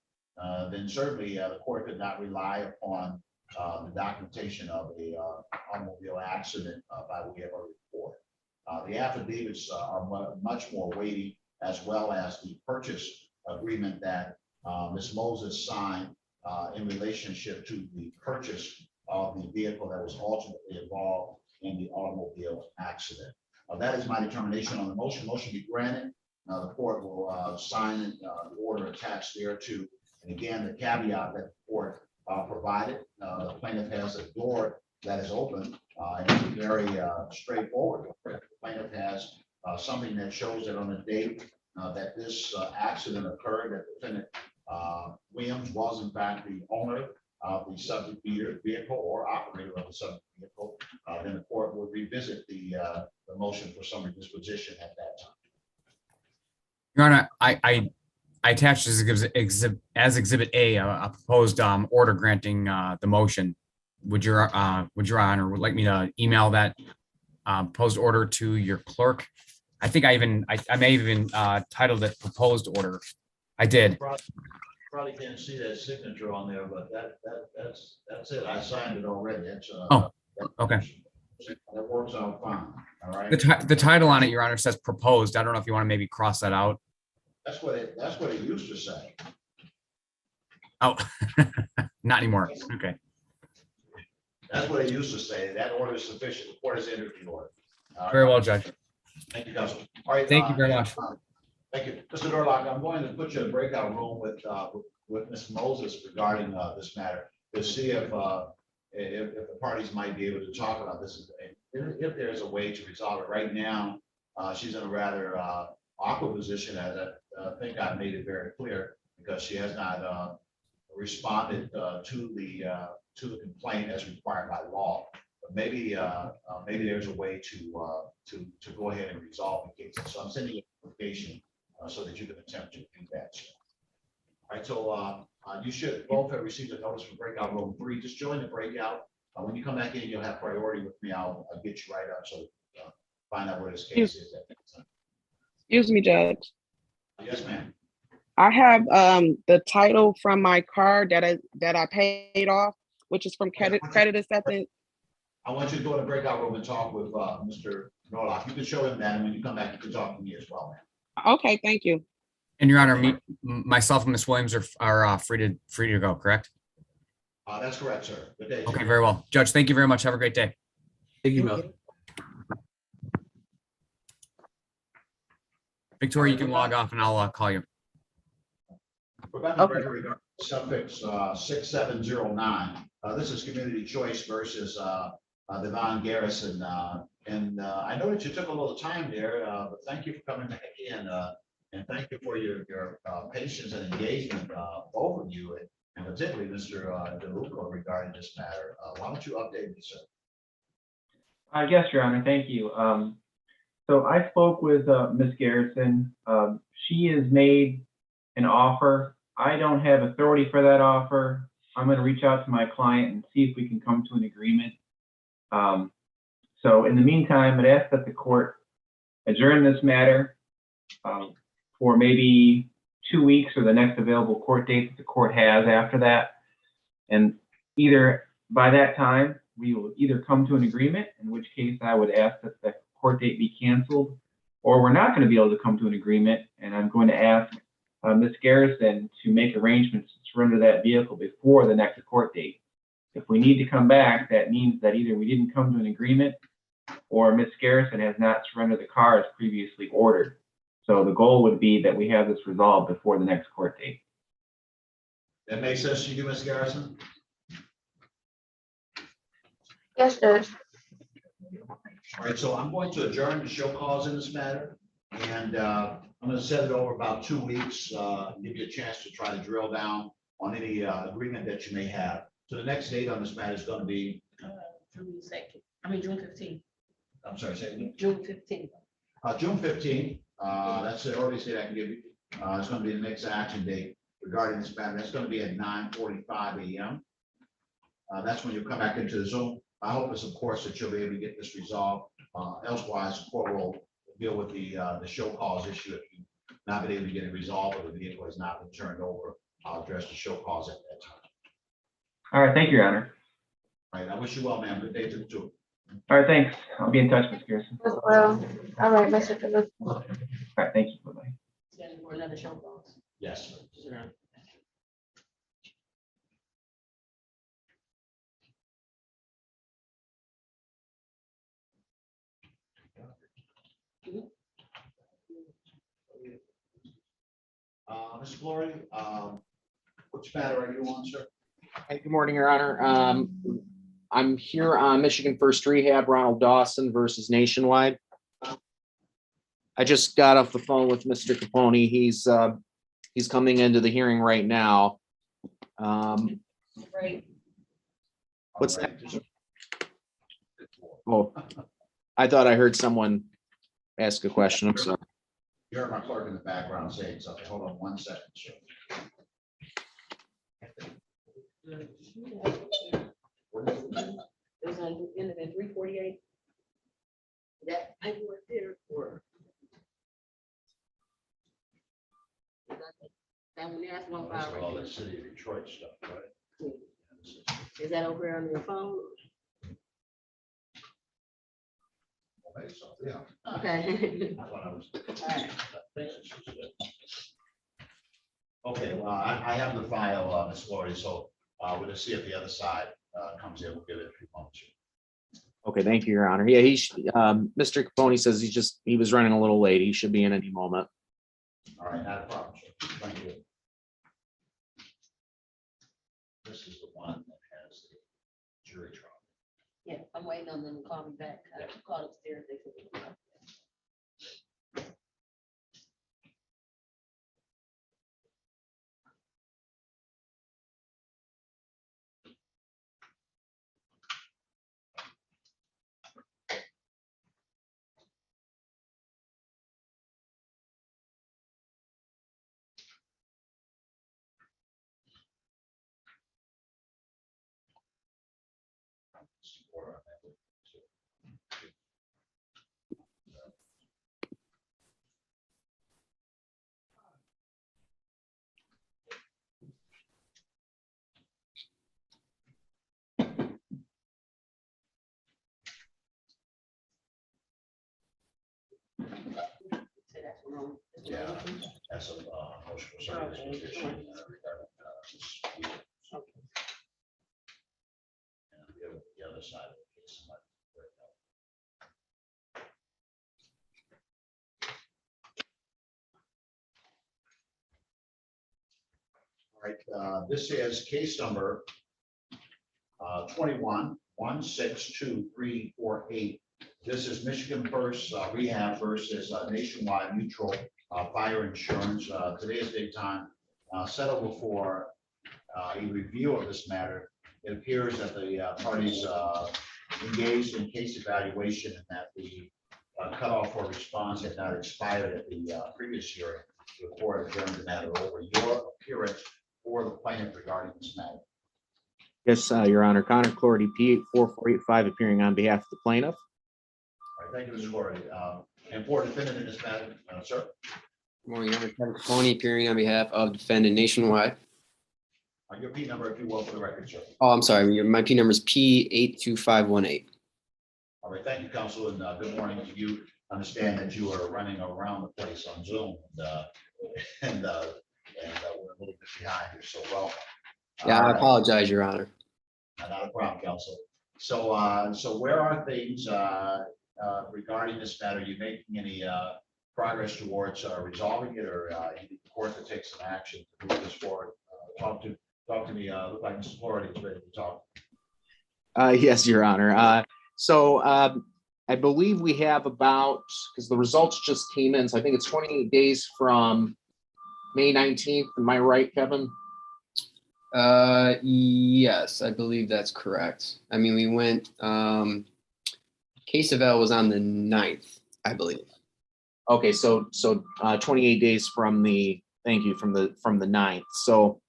then certainly the court could not rely upon the documentation of a automobile accident by way of a report. The affidavits are much more weighty, as well as the purchase agreement that Ms. Moses signed in relationship to the purchase of the vehicle that was ultimately involved in the automobile accident. That is my determination on the motion. Motion be granted. The court will sign the order attached thereto. And again, the caveat that the court provided, the plaintiff has a door that is open, and it's very straightforward. The plaintiff has something that shows that on the date that this accident occurred, that defendant Williams was in fact the owner of the subject vehicle or operator of the subject vehicle, then the court will revisit the motion for summary disposition at that time. Your Honor, I attached as Exhibit A, a proposed order granting the motion. Would Your Honor like me to email that proposed order to your clerk? I think I may have even titled it proposed order. I did. Probably can't see that signature on there, but that's it. I signed it already. That's Okay. That works out fine. All right. The title on it, Your Honor, says proposed. I don't know if you want to maybe cross that out. That's what it used to say. Oh, not anymore. Okay. That's what it used to say. That order is sufficient. The court has entered the order. Very well, Judge. Thank you, Counsel. All right. Thank you very much. Thank you. Mr. Durlock, I'm going to put you in a breakout room with Ms. Moses regarding this matter to see if the parties might be able to talk about this. If there's a way to resolve it. Right now, she's in a rather awkward position, as I think I made it very clear, because she has not responded to the complaint as required by law. But maybe there's a way to go ahead and resolve the case. So I'm sending you an application so that you can attempt to do that. All right, so you should both have received a notice from breakout room 3. Just join the breakout. When you come back in, you'll have priority with me. I'll get you right up, so find out where this case is at that time. Excuse me, Judge. Yes, ma'am. I have the title from my car that I paid off, which is from credit acceptance. I want you to go to the breakout room and talk with Mr. Norlock. You can show him that, and when you come back, you can talk to me as well, ma'am. Okay, thank you. And Your Honor, myself and Ms. Williams are free to go, correct? That's correct, sir. Good day. Okay, very well. Judge, thank you very much. Have a great day. Thank you, Mel. Victoria, you can log off and I'll call you. Rebecca Gregory, suffix 6709. This is Community Choice versus Devon Garrison. And I know that you took a little time there, but thank you for coming back in. And thank you for your patience and engagement, both of you, and particularly Mr. DeLuca regarding this matter. Why don't you update me, sir? Yes, Your Honor, thank you. So I spoke with Ms. Garrison. She has made an offer. I don't have authority for that offer. I'm going to reach out to my client and see if we can come to an agreement. So in the meantime, I'd ask that the court adjourn this matter for maybe 2 weeks or the next available court date that the court has after that. And either by that time, we will either come to an agreement, in which case I would ask that the court date be canceled, or we're not going to be able to come to an agreement, and I'm going to ask Ms. Garrison to make arrangements to surrender that vehicle before the next court date. If we need to come back, that means that either we didn't come to an agreement or Ms. Garrison has not surrendered the car as previously ordered. So the goal would be that we have this resolved before the next court date. That makes sense to you, Ms. Garrison? Yes, Judge. All right, so I'm going to adjourn the show cause in this matter, and I'm going to set it over about 2 weeks, give you a chance to try to drill down on any agreement that you may have. So the next date on this matter is going to be June 2nd. I mean, June 15th. I'm sorry, say it again. June 15th. June 15th. That's the earliest date I can give you. It's going to be the next action date. regarding this matter. That's going to be at 9:45 a.m. That's when you'll come back into the Zoom. My hope is, of course, that you'll be able to get this resolved. Elsewise, the court will deal with the show cause issue. If you've not been able to get it resolved, or the vehicle has not been turned over, I'll address the show cause at that time. All right, thank you, Your Honor. All right, I wish you well, ma'am. Good day to you too. All right, thanks. I'll be in touch, Ms. Garrison. Well, all right, Mr. Phillips. All right, thank you. Bye-bye. Schedule for another show cause. Yes. Sure. Ms. Flory, which matter are you on, sir? Hey, good morning, Your Honor. I'm here on Michigan First Rehab, Ronald Dawson versus Nationwide. I just got off the phone with Mr. Capone. He's coming into the hearing right now. Right. What's that? Oh, I thought I heard someone ask a question. I'm sorry. You heard my clerk in the background saying something. Hold on 1 second, sir. It was on, in the 348. That paperwork there for. That one, that's one That's file all right that city of Detroit stuff, right? there. Is that over there on your phone? Okay, so, yeah. Okay. I thought I was. All right. Okay, well, I have the file, Ms. Flory, so we're gonna see if the other side comes in. We'll give it a few moments. Okay, thank you, Your Honor. Yeah, Mr. Capone says he was running a little late. He should be in any moment. All right, not a problem, sir. Thank you. This is the one that has the jury trial. Yeah, I'm waiting on them to call me back. I called upstairs. They said. Yeah, that's a motion for summary disposition regarding dispute. And the other side of the case. All right, this is case number 21-162348. This is Michigan First Rehab versus Nationwide Mutual Fire Insurance. Today is date time set over for a review of this matter. It appears that the parties engaged in case evaluation and that the cutoff for response had not expired at the previous hearing. The court adjourned the matter over. Your appearance for the plaintiff regarding this matter. Yes, Your Honor. Connor Clardy, P8445, appearing on behalf of the plaintiff. All right, thank you, Mr. Corey. And for defendant in this matter, sir. Good morning, Your Honor. Kevin Capone, appearing on behalf of defendant Nationwide. Your P number, if you will, for the record, sir. Oh, I'm sorry. My P number is P82518. All right, thank you, counsel, and good morning to you. Understand that you are running around the place on Zoom, and we're a little bit behind here, so welcome. Yeah, All I right. apologize, Your Honor. Not a problem, counsel. So where are things regarding this matter? Are you making any progress towards resolving it, or you need the court to take some action to move this forward? Talk to me. Look like Mr. Florida is ready to talk. Yes, Your Honor. So I believe we have about, because the results just came in, so I think it's 28 days from May 19th. Am I right, Kevin? Yes, I believe that's correct. I mean, we went, case of L was on the 9th, I believe. Okay, so 28 days from the Thank you, from the 9th. So,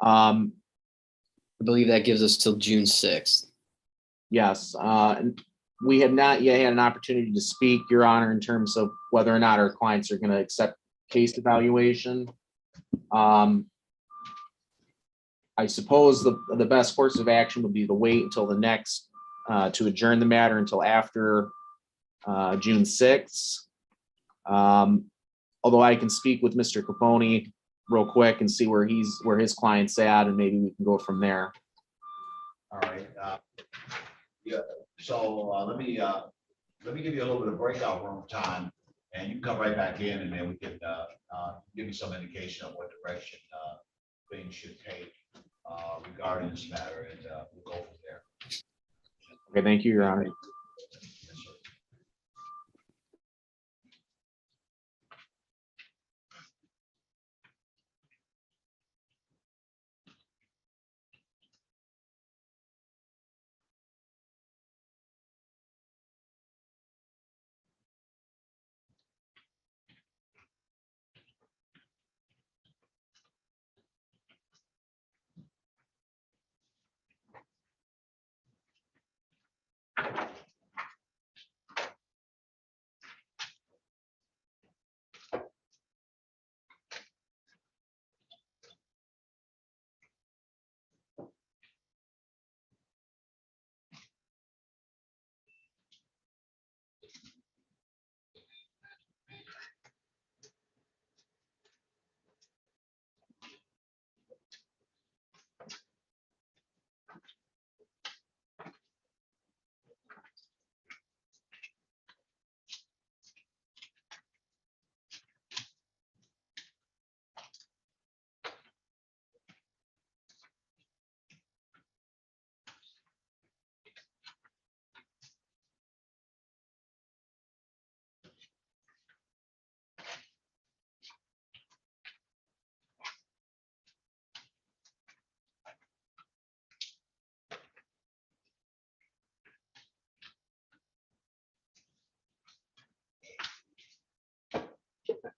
I believe that gives us till June 6th. yes, and we have not yet had an opportunity to speak, Your Honor, in terms of whether or not our clients are going to accept case evaluation. I suppose the best course of action would be to wait until the next, to adjourn the matter until after June 6th. Although I can speak with Mr. Capone real quick and see where his client's at, and maybe we can go from there. All right. Yeah, so let me give you a little bit of breakout room time, and you can come right back in, and then we can give you some indication of what direction things should take regarding this matter, and we'll go from there. Okay, thank you, Your Honor. Yes, sir.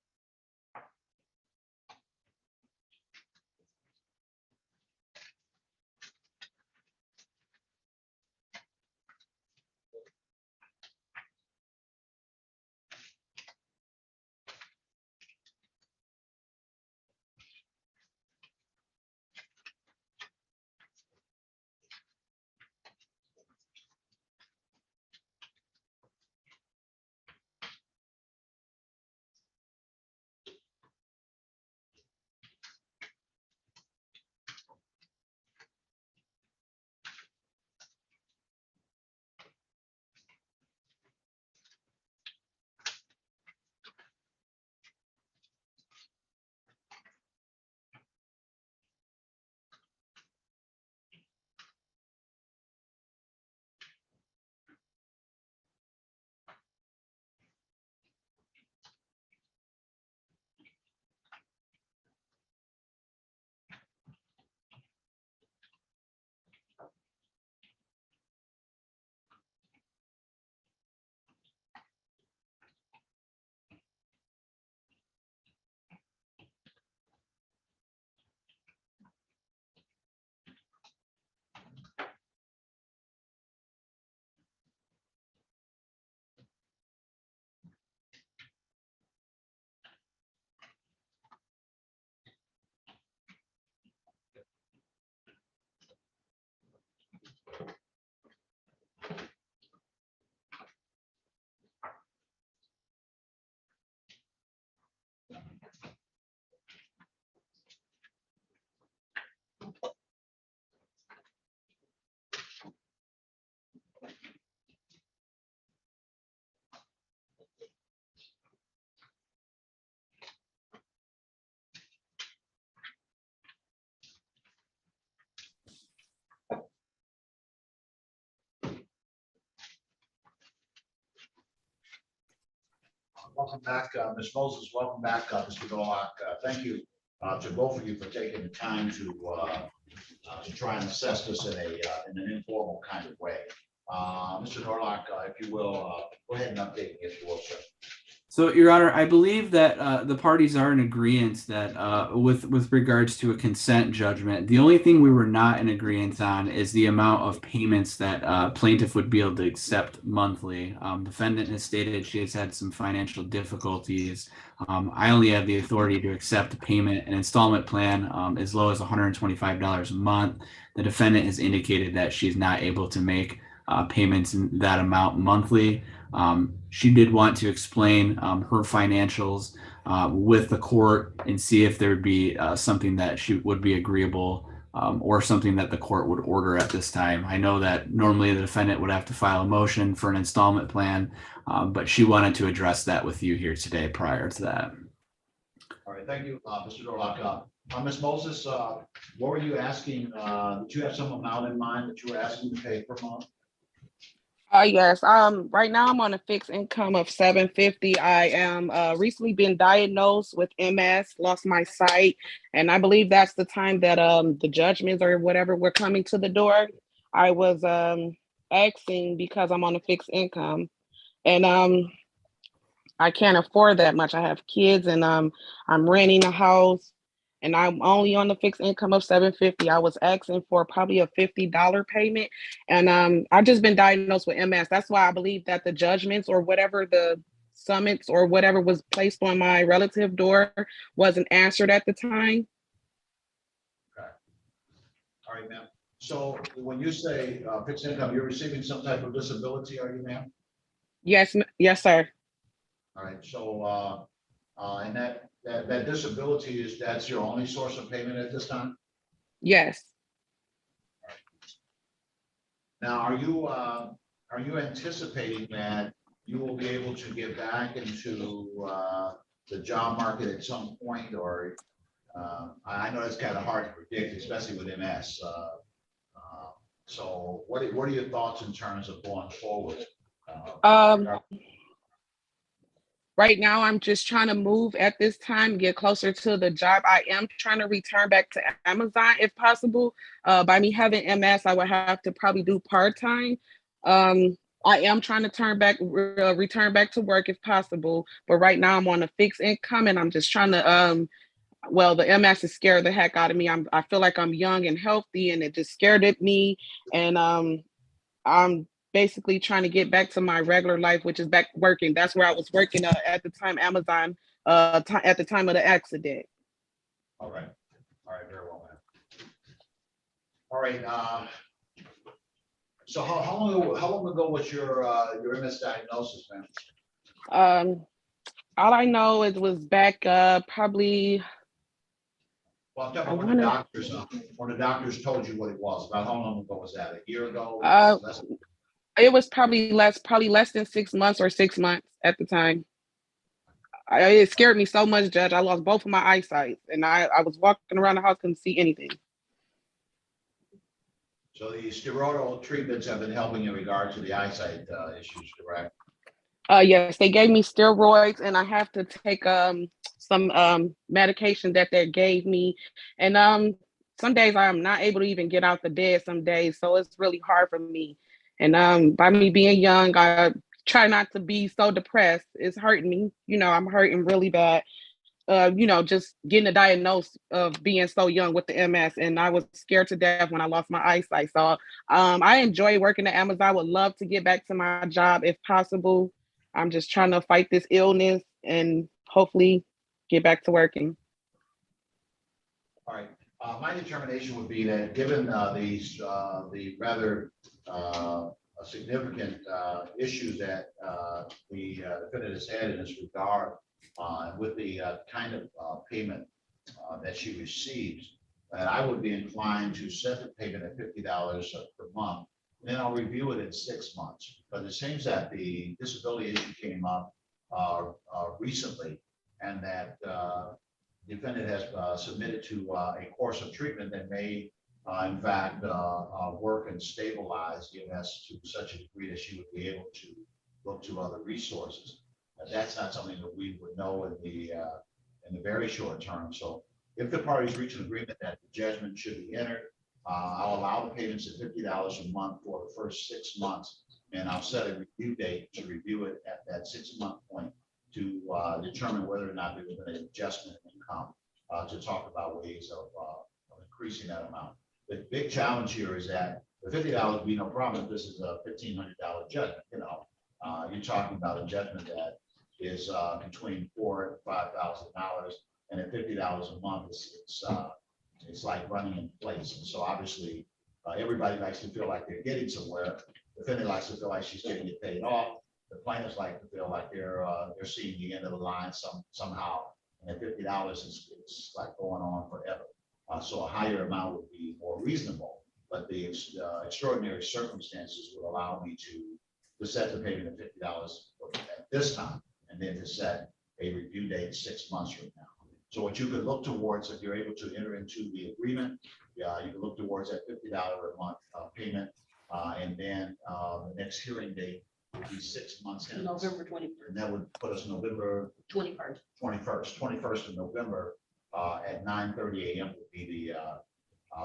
Welcome back, Ms. Moses. Welcome back, Mr. Norlock. Thank you to both of you for taking the time to try and assess this in an informal kind of way. Mr. Norlock, if you will, go ahead and update me if you will, sir. So, Your Honor, I believe that the parties are in agreement that with regards to a consent judgment, the only thing we were not in agreement on is the amount of payments that plaintiff would be able to accept monthly. Defendant has stated she has had some financial difficulties. I only have the authority to accept a payment, an installment plan as low as $125 a month. The defendant has indicated that she's not able to make payments in that amount monthly. She did want to explain her financials with the court and see if there would be something that she would be agreeable or something that the court would order at this time. I know that normally the defendant would have to file a motion for an installment plan, but she wanted to address that with you here today prior to that. All right, thank you, Mr. Norlock. Ms. Moses, what were you asking? Did you have some amount in mind that you were asking to pay per month? Yes. Right now I'm on a fixed income of $750. I am recently been diagnosed with MS, lost my sight, and I believe that's the time that the judgments or whatever were coming to the door. I was asking because I'm on a fixed income, and I can't afford that much. I have kids, and I'm renting a house, and I'm only on the fixed income of $750. I was asking for probably a $50 payment, and I just been diagnosed with MS. That's why I believe that the judgments or whatever the summits or whatever was placed on my relative door wasn't answered at the time. Okay. All right, ma'am. So when you say fixed income, you're receiving some type of disability, are you, ma'am? Yes, yes, sir. All right, so and that disability that's your only source of payment at this time? Yes. Now, are you anticipating that you will be able to get back into the job market at some point, or I know it's kind of hard to predict, especially with MS. So what are your thoughts in terms of going forward? Right now, I'm just trying to move at this time, get closer to the job. I am trying to return back to Amazon if possible. By me having MS, I would have to probably do part-time. I am trying to return back to work if possible. But right now I'm on a fixed income and I'm just trying to, well, the MS is scared the heck out of me. I feel like I'm young and healthy and it just scared at me. And I'm basically trying to get back to my regular life, which is back working. That's where I was working at the time, Amazon, at the time of the accident. All right, very well, man. All right, so how long ago was your MS diagnosis, man? All I know it was back probably. Well, I'm talking about when the doctors told you what it was. About how long ago was that? A year ago? It was probably less than 6 months or 6 months at the time. It scared me so much, Judge. I lost both of my eyesight, and I was walking around the house, couldn't see anything. So the steroidal treatments have been helping in regard to the eyesight issues, correct? Yes, they gave me steroids, and I have to take some medication that they gave me, and some days I am not able to even get out the bed. Some days, so it's really hard for me. And by me being young, I try not to be so depressed. It's hurting me. I'm hurting really bad. Just getting a diagnosis of being so young with the MS, and I was scared to death when I lost my eyesight. So I enjoy working at Amazon. I would love to get back to my job if possible. I'm just trying to fight this illness and hopefully get back to working. All right. My determination would be that given the rather significant issues that the defendant has had in this regard, with the kind of payment that she receives, that I would be inclined to set the payment at $50 per month. Then I'll review it in 6 months. But it seems that the disability issue came up recently, and that defendant has submitted to a course of treatment that may, in fact, work and stabilize the MS to such a degree that she would be able to look to other resources. That's not something that we would know in the very short term. So if the parties reach an agreement that the judgment should be entered, I'll allow the payments at $50 a month for the first 6 months, and I'll set a review date to review it at that 6 month point to determine whether or not there was an adjustment in income to talk about ways of increasing that amount. The big challenge here is that the $50 would be no problem if this is a $1,500 judgment. You're talking about a judgment that is between $4,000 and $5,000, and at $50 a month, it's like running in place. And so obviously, everybody likes to feel like they're getting somewhere. The defendant likes to feel like she's getting it paid off. The plaintiffs like to feel like they're seeing the end of the line somehow. And at $50, it's like going on forever. So a higher amount would be more reasonable, but the extraordinary circumstances would allow me to set the payment at $50 at this time, and then to set a review date 6 months from now. So what you could look towards, if you're able to enter into the agreement, you can look towards that $50 a month payment, and then the next hearing date would be 6 months. November 21st. And that would put us November 21st of November at 9:30 a.m.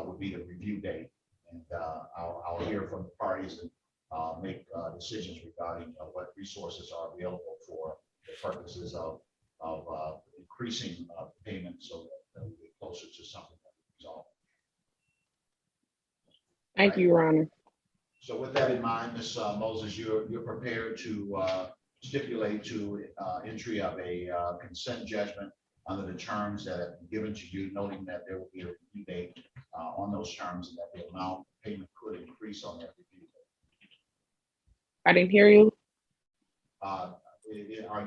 would be the review date. And I'll hear from the parties and make decisions regarding what resources are available for the purposes of increasing payment so that we get closer to something that we resolve. Thank you, Your Honor. So with that in mind, Ms. Moses, you're prepared to stipulate to entry of a consent judgment under the terms that have been given to you, noting that there will be a review date on those terms and that the amount of payment could increase on that review date. I didn't hear you. Are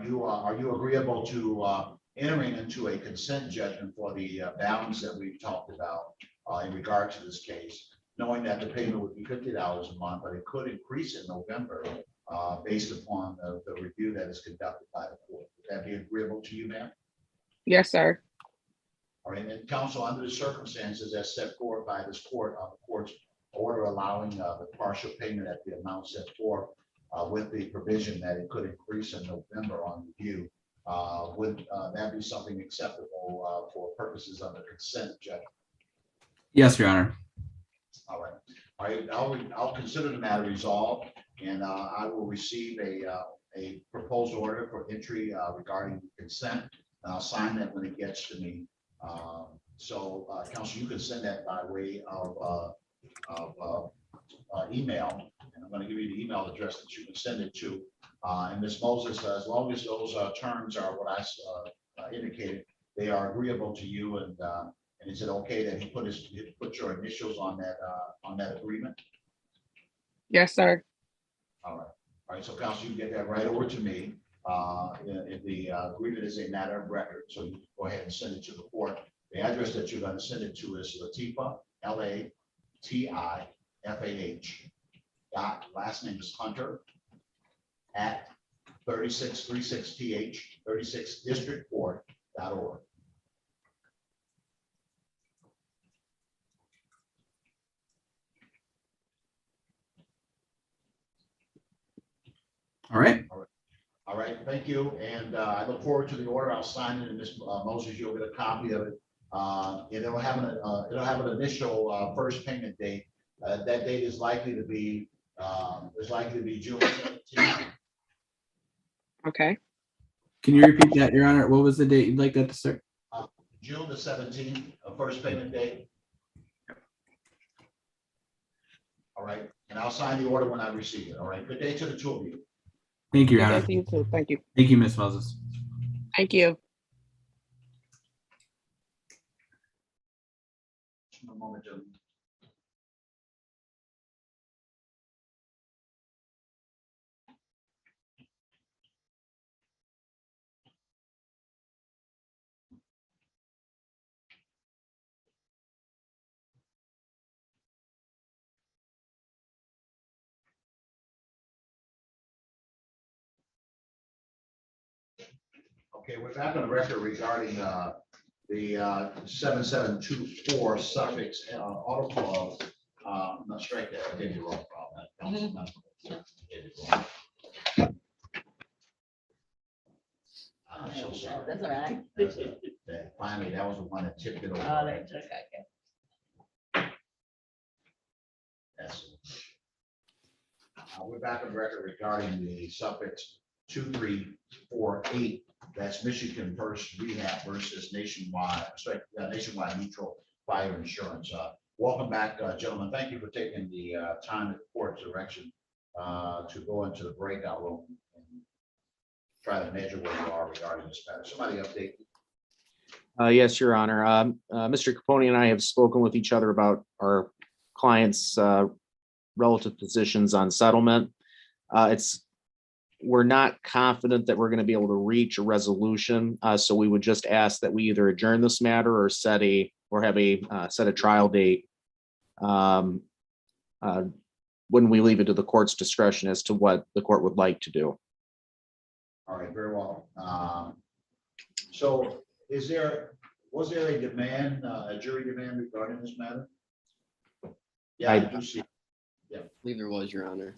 you agreeable to entering into a consent judgment for the balance that we've talked about in regard to this case, knowing that the payment would be $50 a month, but it could increase in November based upon the review that is conducted by the court? Would that be agreeable to you, ma'am? Yes, sir. All right, and counsel, under the circumstances as set forth by this court, the court's order allowing the partial payment at the amount set forth with the provision that it could increase in November on review, would that be something acceptable for purposes of a consent judgment? Yes, Your Honor. All right. I'll consider the matter resolved, and I will receive a proposed order for entry regarding consent. And I'll sign that when it gets to me. Counsel, you can send that by way of email, and I'm going to give you the email address that you can send it to. And Ms. Moses, as long as those terms are what I indicated, they are agreeable to you, and is it okay that he put your initials on that agreement? Yes, sir. All right. All right. So counsel, you get that right over to me. If the agreement is a matter of record, so you can go ahead and send it to the court. The address that you're going to send it to is Latifah, LATIFAH, last name is Hunter, at 3636th 36 District Court.org. All right. All right, thank you. And I look forward to the order. I'll sign it, and Ms. Moses, you'll get a copy of it. And it'll have an initial first payment date. That date is likely to be June 17th. Okay. Can you repeat that, Your Honor? What was the date you'd like that to start? June the 17th, first payment date. All right, and I'll sign the order when I receive it. All right, good day to the two of you. Thank you, Your Honor. Thank you too. Thank you. Thank you, Ms. Moses. Thank you. A moment, gentlemen. Okay, we're back on the record regarding the 7724 suffix auto clause. Not strike that, I did it wrong. I'm so sorry. That's all right. Finally, that was the one that tipped it over. Oh, that's okay. That's we're back on the record regarding the suffix CR3362348. That's Michigan First Rehab versus Nationwide Mutual Fire Insurance. Welcome back, gentlemen. Thank you for taking the time at the court's direction to go into the breakout room and try to measure where you are regarding this matter. Somebody update. Yes, Your Honor. Mr. Capone and I have spoken with each other about our clients' relative positions on settlement. We're not confident that we're going to be able to reach a resolution. So we would just ask that we either adjourn this matter or set a trial date when we leave it to the court's discretion as to what the court would like to do. All right, very well. So was there a demand, a jury demand regarding this matter? Yeah, I do see. I believe there was, Your Honor.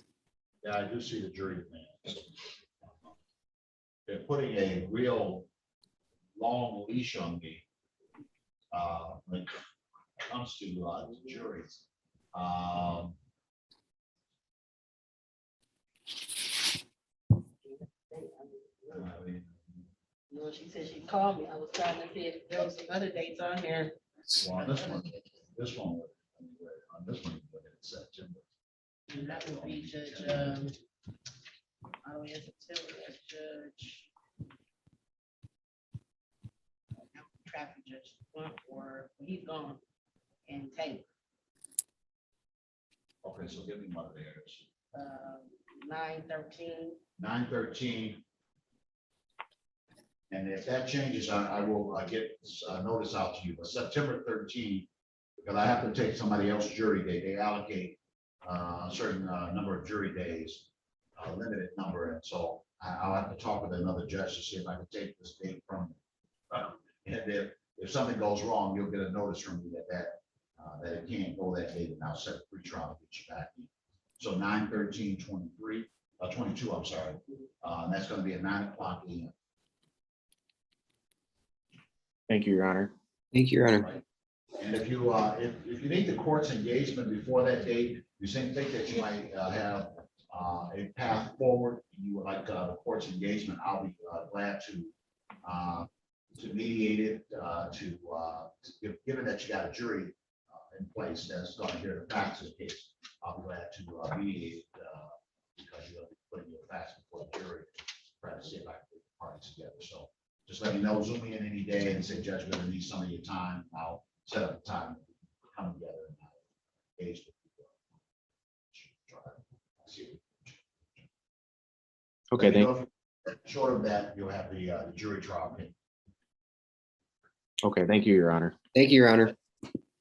Yeah, I do see the jury demand. They're putting a real long leash on me when it comes to juries. You know, she said she called me. I was trying to see if there was some other dates on here. Well, on this one, it's September. And that would be Judge, oh, yes, September, that's Judge. Traffic Judge, or he's gone, and Taylor, Okay, so give me one of theirs. 9/13. 9/13. And if that changes, I will get notice out to you, but September 13th, because I have to take somebody else's jury day. They allocate a certain number of jury days, a limited number, and so I'll have to talk with another judge to see if I can take this date from. And if something goes wrong, you'll get a notice from me that it can't go that date, and I'll set a pre-trial to get you back in. So 9/13/22, I'm sorry, and that's going to be at 9 o'clock a.m. Thank you, Your Honor. Thank you, Your Honor. Right. And if you need the court's engagement before that date, you think that you might have a path forward, you would like the court's engagement, I'll be glad to mediate it, given that you got a jury in place that's going to hear the facts of the case, I'll be glad to mediate it because you'll be putting your facts before the jury, try to see if I can put the parties together. So just let me know, zoom me in any day and say, Judge, we're going to need some of your time. I'll set up a time to come together and engage with you. Okay, thank you. Short of that, you'll have the jury trial. Okay, thank you, Your Honor. Thank you, Your Honor.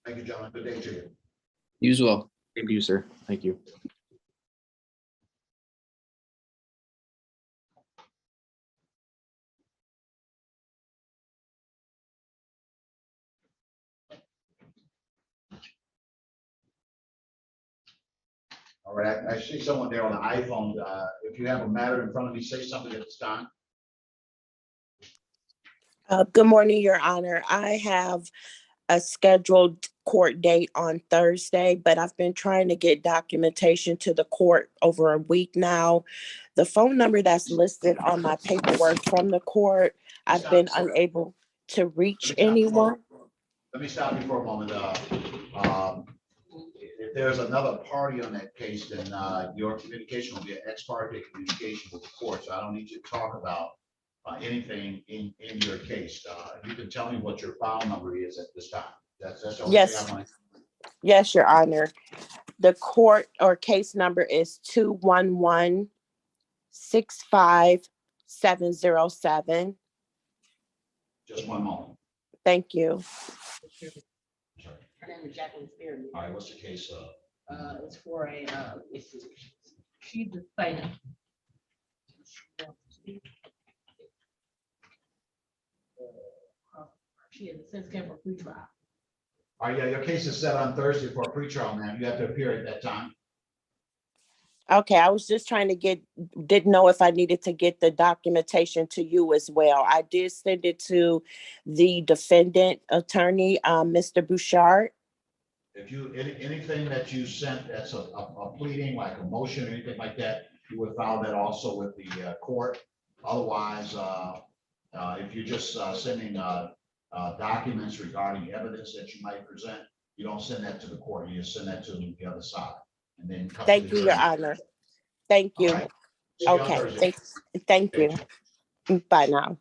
Thank you, gentlemen. Good day to you. You as well. Thank you, sir. Thank you. All right, I see someone there on the iPhone. If you have a matter in front of me, say something at this time. Good morning, Your Honor. I have a scheduled court date on Thursday, but I've been trying to get documentation to the court over a week now. The phone number that's listed on my paperwork from the court, I've been unable to reach anyone. Let me stop you for a moment. If there's another party on that case, then your communication will be an ex parte communication with the court. So I don't need you to talk about anything in your case. You can tell me what your file number is at this time. That's the only Yes. thing I want. Yes, Your Honor. The court or case number is 211-65707. Just one moment. Thank you. Her name is Jacqueline Spearman. All right, what's the case? It's for she's the plaintiff. She has since came for pretrial. All right, yeah, your case is set on Thursday for a pretrial, ma'am. You have to appear at that time. Okay, I was just trying to didn't know if I needed to get the documentation to you as well. I did send it to the defendant attorney, Mr. Bouchard. If anything that you sent that's a pleading, like a motion or anything like that, you would file that also with the court. Otherwise, if you're just sending documents regarding evidence that you might present, you don't send that to the court, you just send that to the other side. And then. come to Thank the you, Your hearing. Honor. Thank All you. right. See you on Okay, Thursday. thank you. Thank you. Bye now.